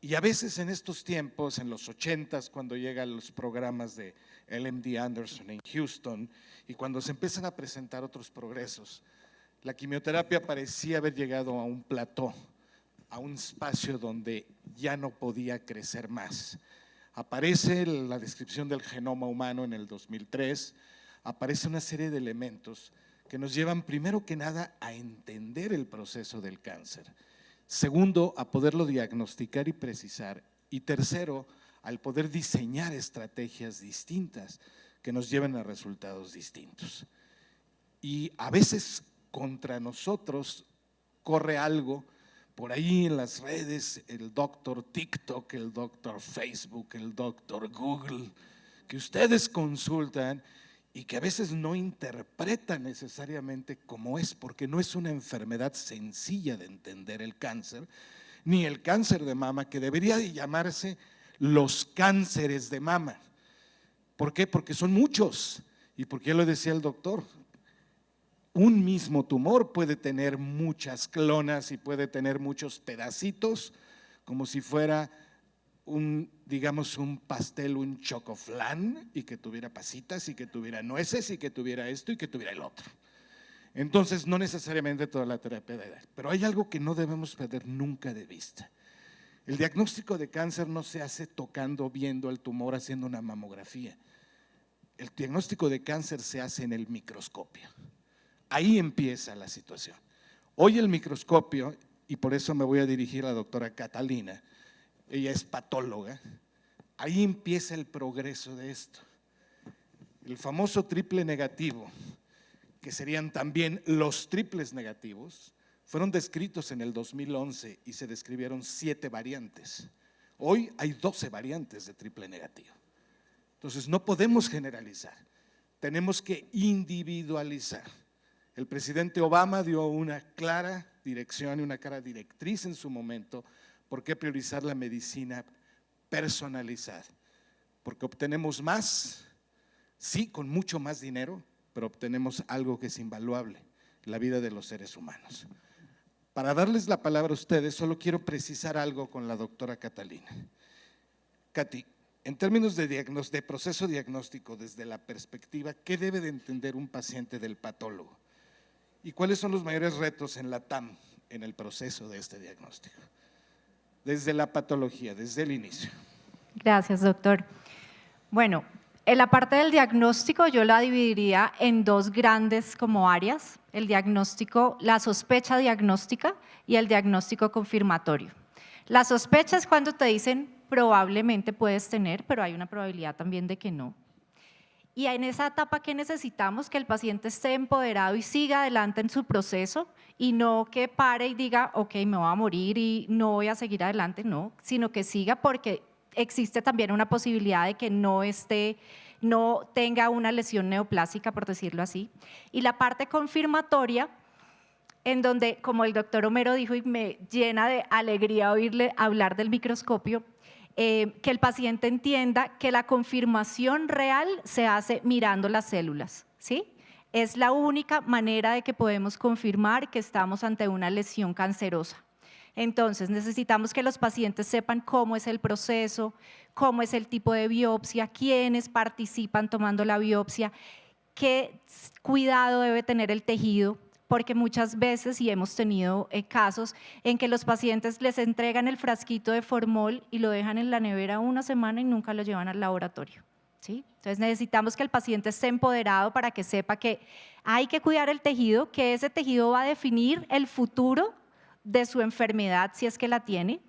Y a veces en estos tiempos, en los 80s, cuando llegan los programas de LMD Anderson en Houston y cuando se empiezan a presentar otros progresos, la quimioterapia parecía haber llegado a un plató, a un espacio donde ya no podía crecer más. Aparece la descripción del genoma humano en el 2003, aparece una serie de elementos que nos llevan primero que nada a entender el proceso del cáncer, segundo, a poderlo diagnosticar y precisar, y tercero, al poder diseñar estrategias distintas que nos lleven a resultados distintos. Y a veces contra nosotros corre algo por ahí en las redes, el doctor TikTok, el doctor Facebook, el doctor Google, que ustedes consultan y que a veces no interpretan necesariamente como es, porque no es una enfermedad sencilla de entender el cáncer, ni el cáncer de mama, que debería de llamarse los cánceres de mama. ¿Por qué? Porque son muchos, y porque ya lo decía el doctor, un mismo tumor puede tener muchas clonas y puede tener muchos pedacitos, como si fuera digamos un pastel, un chocoflán, y que tuviera pasitas y que tuviera nueces y que tuviera esto y que tuviera el otro. Entonces no necesariamente toda la terapia de edad, pero hay algo que no debemos perder nunca de vista. El diagnóstico de cáncer no se hace tocando, viendo el tumor, haciendo una mamografía. El diagnóstico de cáncer se hace en el microscopio. Ahí empieza la situación. Hoy el microscopio, y por eso me voy a dirigir a la doctora Catalina, ella es patóloga, ahí empieza el progreso de esto. El famoso triple negativo, que serían también los triples negativos, fueron descritos en el 2011 y se describieron 7 variantes. Hoy hay 12 variantes de triple negativo. Entonces no podemos generalizar, tenemos que individualizar. El presidente Obama dio una clara dirección y una clara directriz en su momento. ¿Por qué priorizar la medicina personalizada? Porque obtenemos más, sí, con mucho más dinero, pero obtenemos algo que es invaluable, la vida de los seres humanos. Para darles la palabra a ustedes, solo quiero precisar algo con la doctora Catalina. Katy, En términos de proceso diagnóstico, desde la perspectiva, ¿qué debe de entender un paciente del patólogo? ¿Y cuáles son los mayores retos en la TAM en el proceso de este diagnóstico? Desde la patología, desde el inicio. Gracias, doctor. Bueno, en la parte del diagnóstico yo la dividiría en dos grandes como áreas, el diagnóstico, la sospecha diagnóstica y el diagnóstico confirmatorio. La sospecha es cuando te dicen probablemente puedes tener, pero hay una probabilidad también de que no. Y en esa etapa, ¿qué necesitamos? Que el paciente esté empoderado y siga adelante en su proceso y no que pare y diga, ok, me voy a morir y no voy a seguir adelante, no, sino que siga porque existe también una posibilidad de que no tenga una lesión neoplásica, por decirlo así. Y la parte confirmatoria, en donde, como el doctor Homero dijo, y me llena de alegría oírle hablar del microscopio, que el paciente entienda que la confirmación real se hace mirando las células, ¿sí? Es la única manera de que podemos confirmar que estamos ante una lesión cancerosa. Entonces, necesitamos que los pacientes sepan cómo es el proceso, cómo es el tipo de biopsia, quiénes participan tomando la biopsia, qué cuidado debe tener el tejido, porque muchas veces, y hemos tenido casos en que los pacientes les entregan el frasquito de formol y lo dejan en la nevera una semana y nunca lo llevan al laboratorio, ¿sí? Entonces necesitamos que el paciente esté empoderado para que sepa que hay que cuidar el tejido, que ese tejido va a definir el futuro de su enfermedad si es que la tiene,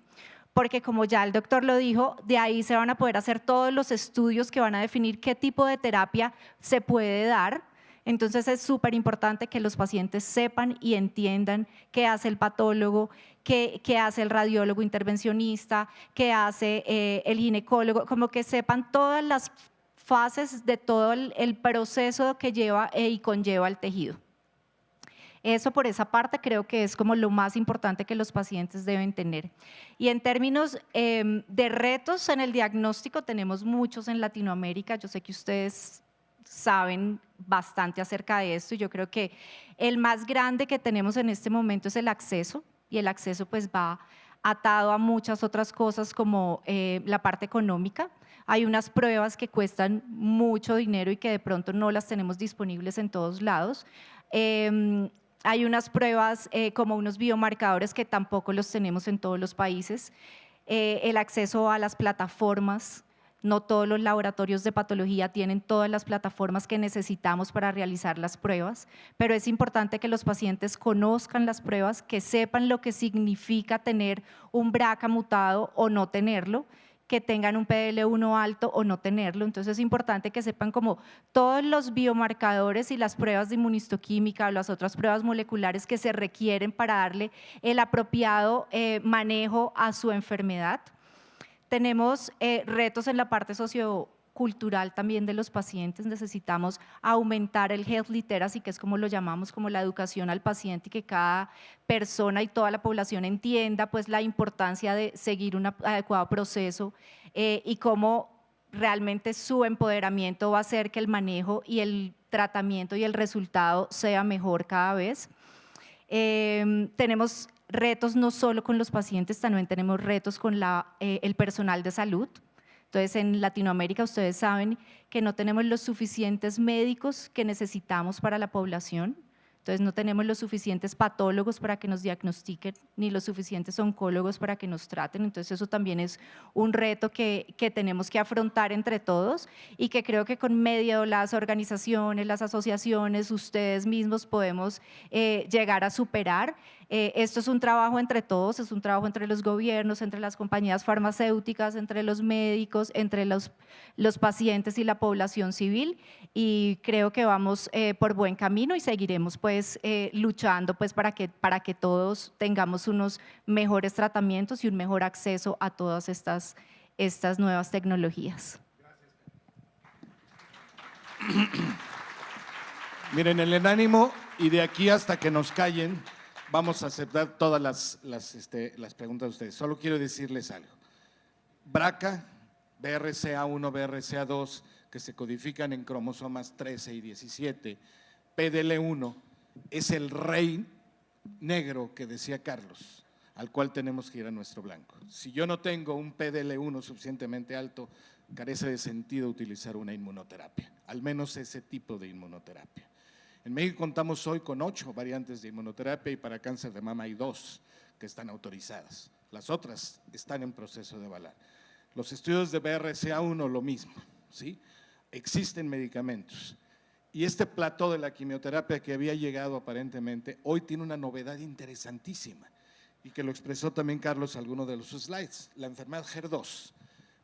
porque como ya el doctor lo dijo, de ahí se van a poder hacer todos los estudios que van a definir qué tipo de terapia se puede dar. Entonces es súper importante que los pacientes sepan y entiendan qué hace el patólogo, qué hace el radiólogo intervencionista, qué hace el ginecólogo, como que sepan todas las fases de todo el proceso que lleva y conlleva el tejido. Eso por esa parte creo que es como lo más importante que los pacientes deben tener. Y en términos de retos en el diagnóstico, tenemos muchos en Latinoamérica. Yo sé que ustedes saben bastante acerca de esto y yo creo que el más grande que tenemos en este momento es el acceso, y el acceso pues va atado a muchas otras cosas como la parte económica. Hay unas pruebas que cuestan mucho dinero y que de pronto no las tenemos disponibles en todos lados. Hay unas pruebas como unos biomarcadores que tampoco los tenemos en todos los países. El acceso a las plataformas. No todos los laboratorios de patología tienen todas las plataformas que necesitamos para realizar las pruebas, pero es importante que los pacientes conozcan las pruebas, que sepan lo que significa tener un BRCA mutado o no tenerlo, que tengan un PDL1 alto o no tenerlo. Entonces es importante que sepan como todos los biomarcadores y las pruebas de inmunistoquímica o las otras pruebas moleculares que se requieren para darle el apropiado manejo a su enfermedad. Tenemos retos en la parte sociocultural también de los pacientes. Necesitamos aumentar el health literacy, que es como lo llamamos, como la educación al paciente, y que cada persona y toda la población entienda pues la importancia de seguir un adecuado proceso y cómo realmente su empoderamiento va a hacer que el manejo y el tratamiento y el resultado sea mejor cada vez. Tenemos retos no solo con los pacientes, también tenemos retos con el personal de salud. Entonces, en Latinoamérica ustedes saben que no tenemos los suficientes médicos que necesitamos para la población. Entonces, no tenemos los suficientes patólogos para que nos diagnostiquen, ni los suficientes oncólogos para que nos traten. Entonces, eso también es un reto que tenemos que afrontar entre todos y que creo que con medio de las organizaciones, las asociaciones, ustedes mismos podemos llegar a superar. Esto es un trabajo entre todos, es un trabajo entre los gobiernos, entre las compañías farmacéuticas, entre los médicos, entre los pacientes y la población civil, y creo que vamos por buen camino y seguiremos pues luchando pues para que todos tengamos unos mejores tratamientos y un mejor acceso a todas estas nuevas tecnologías. Miren, el ánimo, y de aquí hasta que nos callen, vamos a aceptar todas las preguntas de ustedes. Solo quiero decirles algo. BRCA, BRCA1, BRCA2, que se codifican en cromosomas 13 y 17, PDL1, es el rey negro que decía Carlos. al cual tenemos que ir a nuestro blanco. Si yo no tengo un PDL1 suficientemente alto, carece de sentido utilizar una inmunoterapia, al menos ese tipo de inmunoterapia. En México contamos hoy con 8 variantes de inmunoterapia y para cáncer de mama hay 2 que están autorizadas. Las otras están en proceso de avalar. Los estudios de BRCA1 lo mismo, ¿sí? Existen medicamentos. Y este plató de la quimioterapia que había llegado aparentemente, hoy tiene una novedad interesantísima y que lo expresó también Carlos en alguno de los slides, la enfermedad HER2.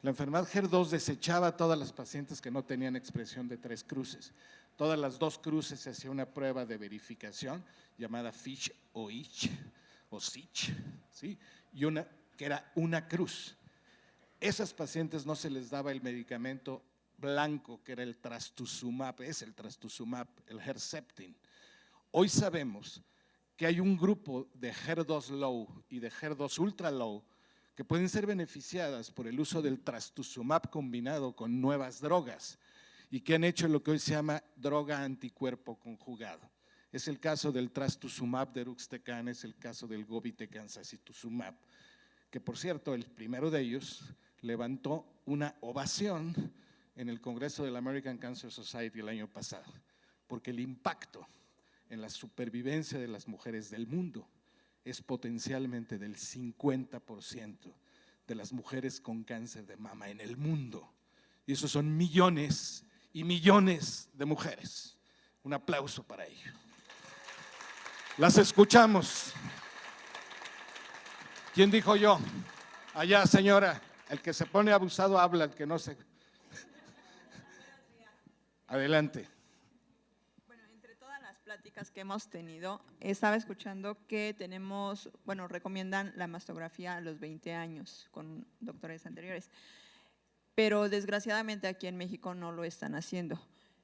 La enfermedad HER2 desechaba a todas las pacientes que no tenían expresión de 3 cruces. Todas las 2 cruces se hacía una prueba de verificación llamada FISH o ICH o SICH, ¿sí? Y una que era una cruz. Esas pacientes no se les daba el medicamento blanco, que era el trastuzumab, es el trastuzumab, el Herceptin. Hoy sabemos que hay un grupo de HER2 low y de HER2 ultra low que pueden ser beneficiadas por el uso del trastuzumab combinado con nuevas drogas y que han hecho lo que hoy se llama droga anticuerpo conjugado. Es el caso del trastuzumab deruxtecan, es el caso del govitecan sacituzumab, que por cierto, el primero de ellos levantó una ovación en el Congreso de la American Cancer Society el año pasado, porque el impacto en la supervivencia de las mujeres del mundo es potencialmente del 50% de las mujeres con cáncer de mama en el mundo. Y esos son millones y millones de mujeres. Un aplauso para ello. Las escuchamos. ¿Quién dijo yo? Allá, señora. El que se pone abusado habla, el que no se… Adelante. Bueno, entre todas las pláticas que hemos tenido, estaba escuchando que tenemos, bueno, recomiendan la mastografía a los 20 años con doctores anteriores, pero desgraciadamente aquí en México no lo están haciendo.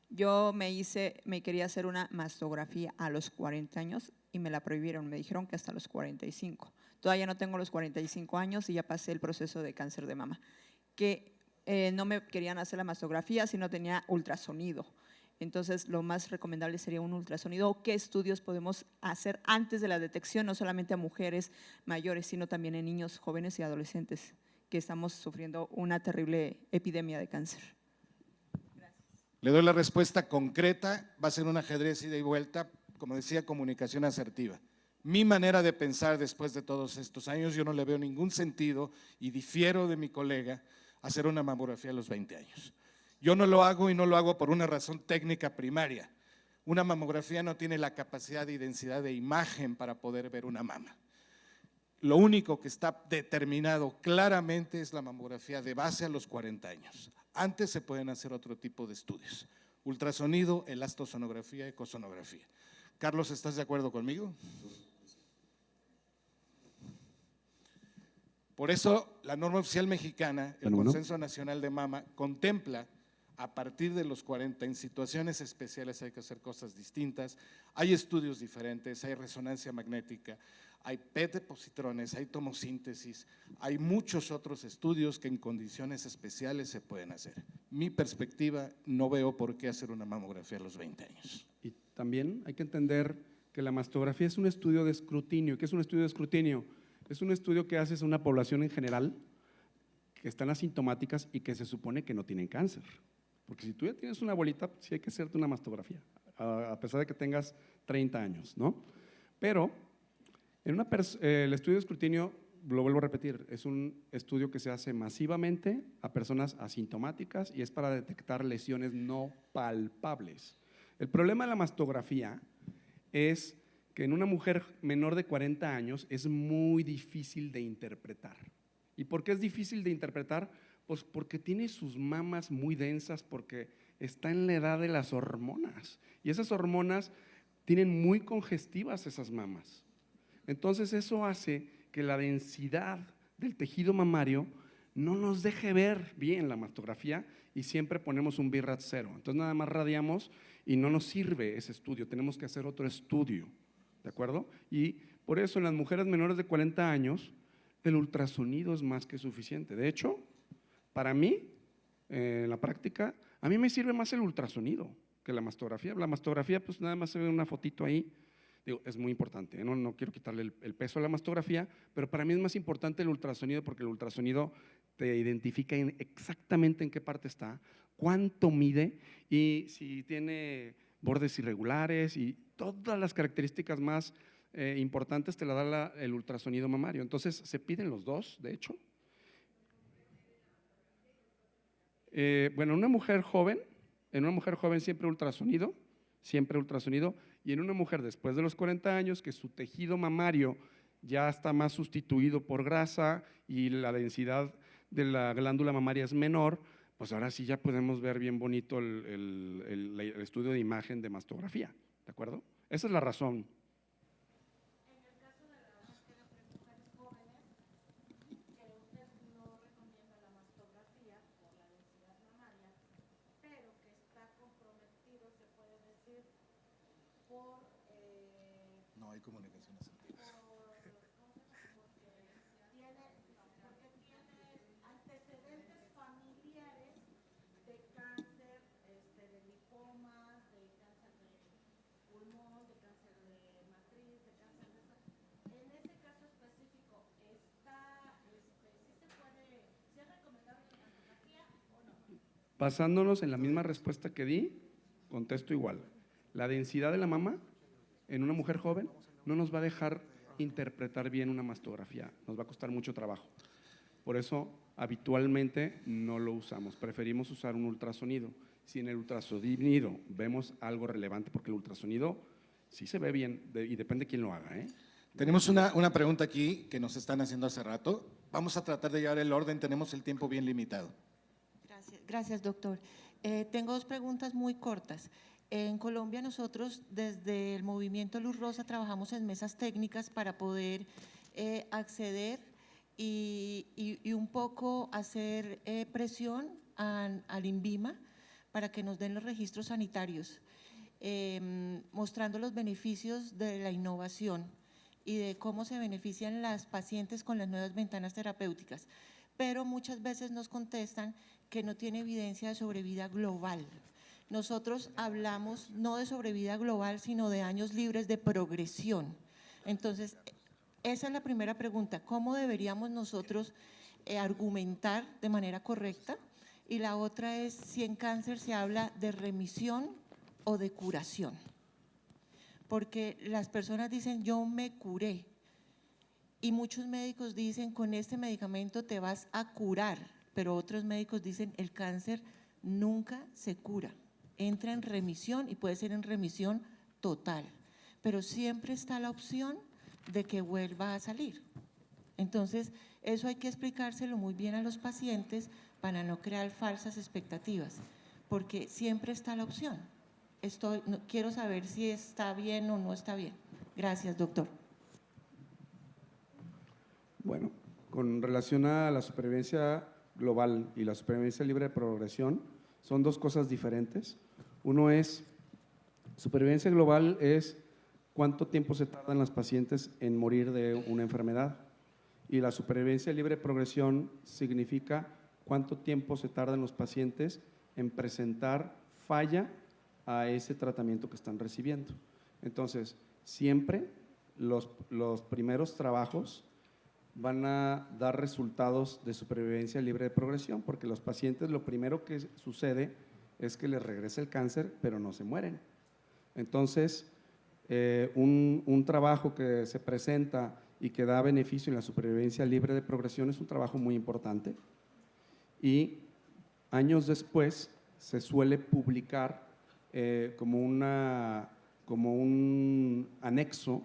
Yo me quería hacer una mastografía a los 40 años y me la prohibieron, me dijeron que hasta los 45. Todavía no tengo los 45 años y ya pasé el proceso de cáncer de mama, que no me querían hacer la mastografía si no tenía ultrasonido. Entonces, lo más recomendable sería un ultrasonido. ¿Qué estudios podemos hacer antes de la detección, no solamente a mujeres mayores, sino también en niños, jóvenes y adolescentes, que estamos sufriendo una terrible epidemia de cáncer? Gracias. Le doy la respuesta concreta, va a ser un ajedrez ida y vuelta, como decía, comunicación asertiva. Mi manera de pensar después de todos estos años, yo no le veo ningún sentido y difiero de mi colega hacer una mamografía a los 20 años. Yo no lo hago y no lo hago por una razón técnica primaria. Una mamografía no tiene la capacidad y densidad de imagen para poder ver una mama. Lo único que está determinado claramente es la mamografía de base a los 40 años. Antes se pueden hacer otro tipo de estudios. Ultrasonido, elastosonografía, ecosonografía. Carlos, ¿estás de acuerdo conmigo? Por eso la norma oficial mexicana, el Consenso Nacional de Mama, contempla a partir de los 40, en situaciones especiales hay que hacer cosas distintas, hay estudios diferentes, hay resonancia magnética, hay PET de positrones, hay tomosíntesis, hay muchos otros estudios que en condiciones especiales se pueden hacer. Mi perspectiva, no veo por qué hacer una mamografía a los 20 años. Y también hay que entender que la mastografía es un estudio de escrutinio. ¿Qué es un estudio de escrutinio? Es un estudio que haces a una población en general que están asintomáticas y que se supone que no tienen cáncer. Porque si tú ya tienes una bolita, sí hay que hacerte una mastografía, a pesar de que tengas 30 años, ¿no? Pero el estudio de escrutinio, lo vuelvo a repetir, es un estudio que se hace masivamente a personas asintomáticas y es para detectar lesiones no palpables. El problema de la mastografía es que en una mujer menor de 40 años es muy difícil de interpretar. ¿Y por qué es difícil de interpretar? Pues porque tiene sus mamas muy densas, porque está en la edad de las hormonas y esas hormonas tienen muy congestivas esas mamas. Entonces eso hace que la densidad del tejido mamario no nos deje ver bien la mastografía y siempre ponemos un BIRAT 0. Entonces nada más radiamos y no nos sirve ese estudio, tenemos que hacer otro estudio, ¿de acuerdo? Y por eso en las mujeres menores de 40 años el ultrasonido es más que suficiente. De hecho, para mí, en la práctica, a mí me sirve más el ultrasonido que la mastografía. La mastografía pues nada más se ve una fotito ahí. Digo, es muy importante, ¿eh? No quiero quitarle el peso a la mastografía, pero para mí es más importante el ultrasonido porque el ultrasonido te identifica exactamente en qué parte está, cuánto mide y si tiene bordes irregulares y todas las características más importantes te la da el ultrasonido mamario. Entonces, se piden los dos, de hecho. Bueno, en una mujer joven siempre ultrasonido, y en una mujer después de los 40 años que su tejido mamario ya está más sustituido por grasa y la densidad de la glándula mamaria es menor, pues ahora sí ya podemos ver bien bonito el estudio de imagen de mastografía, ¿de acuerdo? Esa es la razón. No hay comunicación asertiva. Antecedentes familiares de cáncer, de linfomas, de cáncer de pulmón, de cáncer de matriz, de cáncer de… En ese caso específico, ¿sí es recomendable la mastografía o no? Basándonos en la misma respuesta que di, contesto igual. La densidad de la mama en una mujer joven no nos va a dejar interpretar bien una mastografía, nos va a costar mucho trabajo. Por eso, habitualmente no lo usamos, preferimos usar un ultrasonido. Si en el ultrasonido vemos algo relevante, porque el ultrasonido sí se ve bien y depende de quién lo haga, ¿eh? Tenemos una pregunta aquí que nos están haciendo hace rato. Vamos a tratar de llevar el orden, tenemos el tiempo bien limitado. Gracias, doctor. Tengo dos preguntas muy cortas. En Colombia nosotros desde el movimiento Luz Rosa trabajamos en mesas técnicas para poder acceder y un poco hacer presión al INVIMA para que nos den los registros sanitarios, mostrando los beneficios de la innovación y de cómo se benefician las pacientes con las nuevas ventanas terapéuticas. Pero muchas veces nos contestan que no tiene evidencia de sobrevida global. Nosotros hablamos no de sobrevida global, sino de años libres de progresión. Entonces, esa es la primera pregunta, ¿cómo deberíamos nosotros argumentar de manera correcta? Y la otra es si en cáncer se habla de remisión o de curación. Porque las personas dicen, yo me curé, y muchos médicos dicen, con este medicamento te vas a curar, pero otros médicos dicen, el cáncer nunca se cura, entra en remisión y puede ser en remisión total, pero siempre está la opción de que vuelva a salir. Entonces, eso hay que explicárselo muy bien a los pacientes para no crear falsas expectativas, porque siempre está la opción. Quiero saber si está bien o no está bien. Gracias, doctor. Bueno, con relación a la supervivencia global y la supervivencia libre de progresión, son dos cosas diferentes. Uno es, supervivencia global es cuánto tiempo se tardan las pacientes en morir de una enfermedad, y la supervivencia libre de progresión significa cuánto tiempo se tardan los pacientes en presentar falla a ese tratamiento que están recibiendo. Entonces, siempre los primeros trabajos van a dar resultados de supervivencia libre de progresión, porque los pacientes lo primero que sucede es que les regresa el cáncer, pero no se mueren. Entonces, un trabajo que se presenta y que da beneficio en la supervivencia libre de progresión es un trabajo muy importante, y años después se suele publicar como un anexo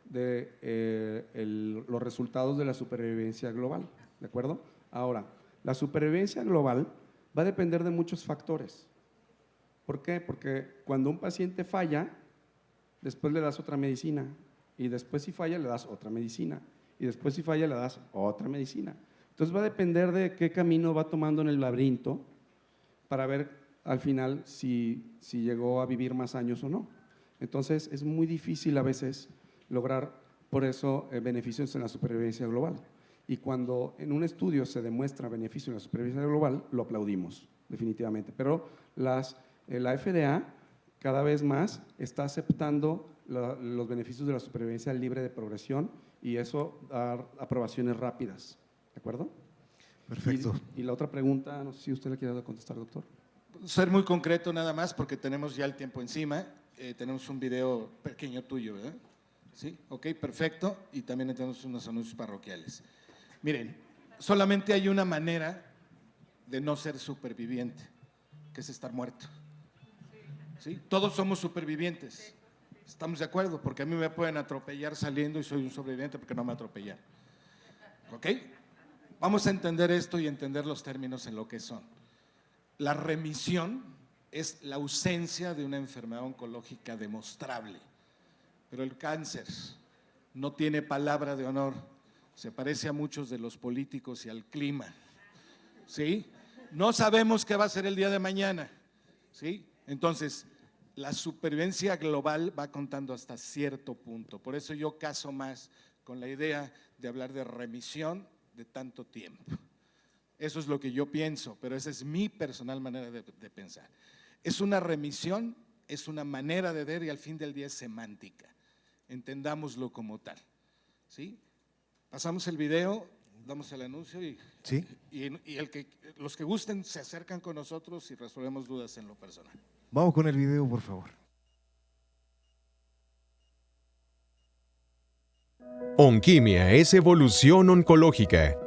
de los resultados de la supervivencia global, ¿de acuerdo? Ahora, la supervivencia global va a depender de muchos factores. ¿Por qué? Porque cuando un paciente falla, después le das otra medicina, y después si falla le das otra medicina, y después si falla le das otra medicina. Entonces va a depender de qué camino va tomando en el laberinto para ver al final si llegó a vivir más años o no. Entonces es muy difícil a veces lograr por eso beneficios en la supervivencia global. Y cuando en un estudio se demuestra beneficio en la supervivencia global, lo aplaudimos, definitivamente. Pero la FDA cada vez más está aceptando los beneficios de la supervivencia libre de progresión y eso da aprobaciones rápidas. ¿De acuerdo? Perfecto. Y la otra pregunta, no sé si usted le quiere contestar, doctor. Ser muy concreto nada más porque tenemos ya el tiempo encima. Tenemos un video pequeño tuyo, ¿verdad? Sí, ok, perfecto. Y también tenemos unos anuncios parroquiales. Miren, solamente hay una manera de no ser superviviente, que es estar muerto. ¿Sí? Todos somos supervivientes. ¿Estamos de acuerdo? Porque a mí me pueden atropellar saliendo y soy un sobreviviente porque no me atropellan. ¿Ok? Vamos a entender esto y entender los términos en lo que son. La remisión es la ausencia de una enfermedad oncológica demostrable, pero el cáncer no tiene palabra de honor, se parece a muchos de los políticos y al clima, ¿sí? No sabemos qué va a ser el día de mañana, ¿sí? Entonces, la supervivencia global va contando hasta cierto punto, por eso yo caso más con la idea de hablar de remisión de tanto tiempo. Eso es lo que yo pienso, pero esa es mi personal manera de pensar. Es una remisión, es una manera de ver y al fin del día es semántica. Entendámoslo como tal. ¿Sí? Pasamos el video, damos el anuncio y, ¿sí? Los que gusten se acercan con nosotros y resolvemos dudas en lo personal. Vamos con el video, por favor. Onquimia es evolución oncológica.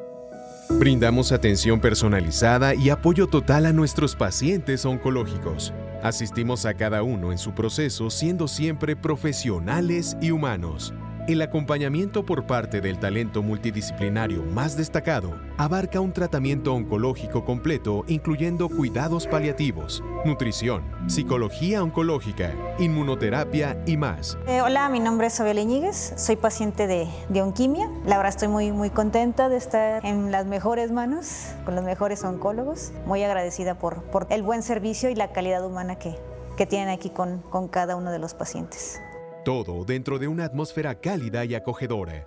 Brindamos atención personalizada y apoyo total a nuestros pacientes oncológicos. Asistimos a cada uno en su proceso siendo siempre profesionales y humanos. El acompañamiento por parte del talento multidisciplinario más destacado abarca un tratamiento oncológico completo incluyendo cuidados paliativos, nutrición, psicología oncológica, inmunoterapia y más. Hola, mi nombre es Fabiola Iñiguez, soy paciente de Onquimia. La verdad estoy muy contenta de estar en las mejores manos, con los mejores oncólogos. Muy agradecida por el buen servicio y la calidad humana que tienen aquí con cada uno de los pacientes. Todo dentro de una atmósfera cálida y acogedora.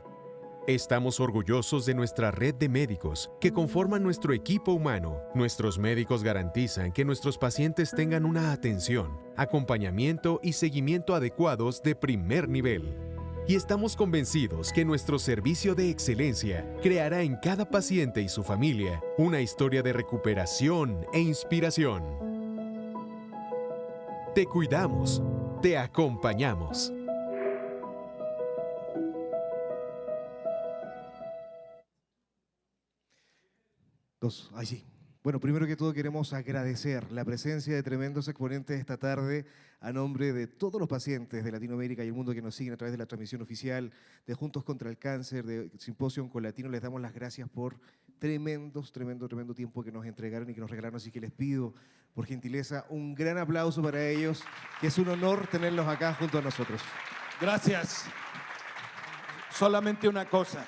Estamos orgullosos de nuestra red de médicos que conforman nuestro equipo humano. Nuestros médicos garantizan que nuestros pacientes tengan una atención, acompañamiento y seguimiento adecuados de primer nivel. Y estamos convencidos que nuestro servicio de excelencia creará en cada paciente y su familia una historia de recuperación e inspiración. Te cuidamos, te acompañamos. Ay, sí. Bueno, primero que todo queremos agradecer la presencia de tremendos exponentes esta tarde a nombre de todos los pacientes de Latinoamérica y el mundo que nos siguen a través de la transmisión oficial de Juntos contra el Cáncer, de Simposio Oncolatino. Les damos las gracias por tremendo tiempo que nos entregaron y que nos regalaron. Así que les pido, por gentileza, un gran aplauso para ellos, que es un honor tenerlos acá junto a nosotros. Gracias. Solamente una cosa.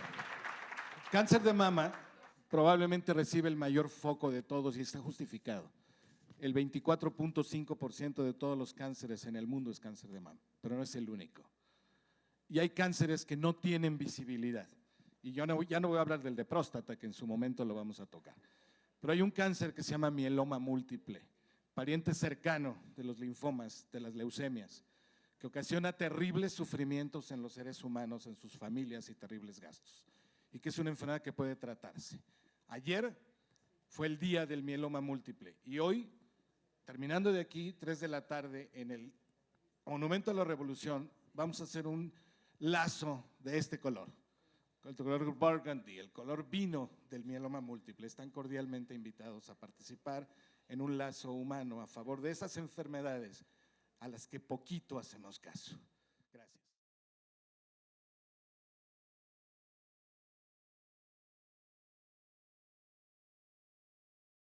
Cáncer de mama probablemente recibe el mayor foco de todos y está justificado. El 24.5% de todos los cánceres en el mundo es cáncer de mama, pero no es el único. Y hay cánceres que no tienen visibilidad. Y yo ya no voy a hablar del de próstata, que en su momento lo vamos a tocar. Pero hay un cáncer que se llama mieloma múltiple, pariente cercano de los linfomas, de las leucemias, que ocasiona terribles sufrimientos en los seres humanos, en sus familias y terribles gastos. Y que es una enfermedad que puede tratarse. Ayer fue el día del mieloma múltiple y hoy, terminando de aquí, 3 de la tarde, en el Monumento a la Revolución, vamos a hacer un lazo de este color, el color burgundy, el color vino del mieloma múltiple. Están cordialmente invitados a participar en un lazo humano a favor de esas enfermedades a las que poquito hacemos caso.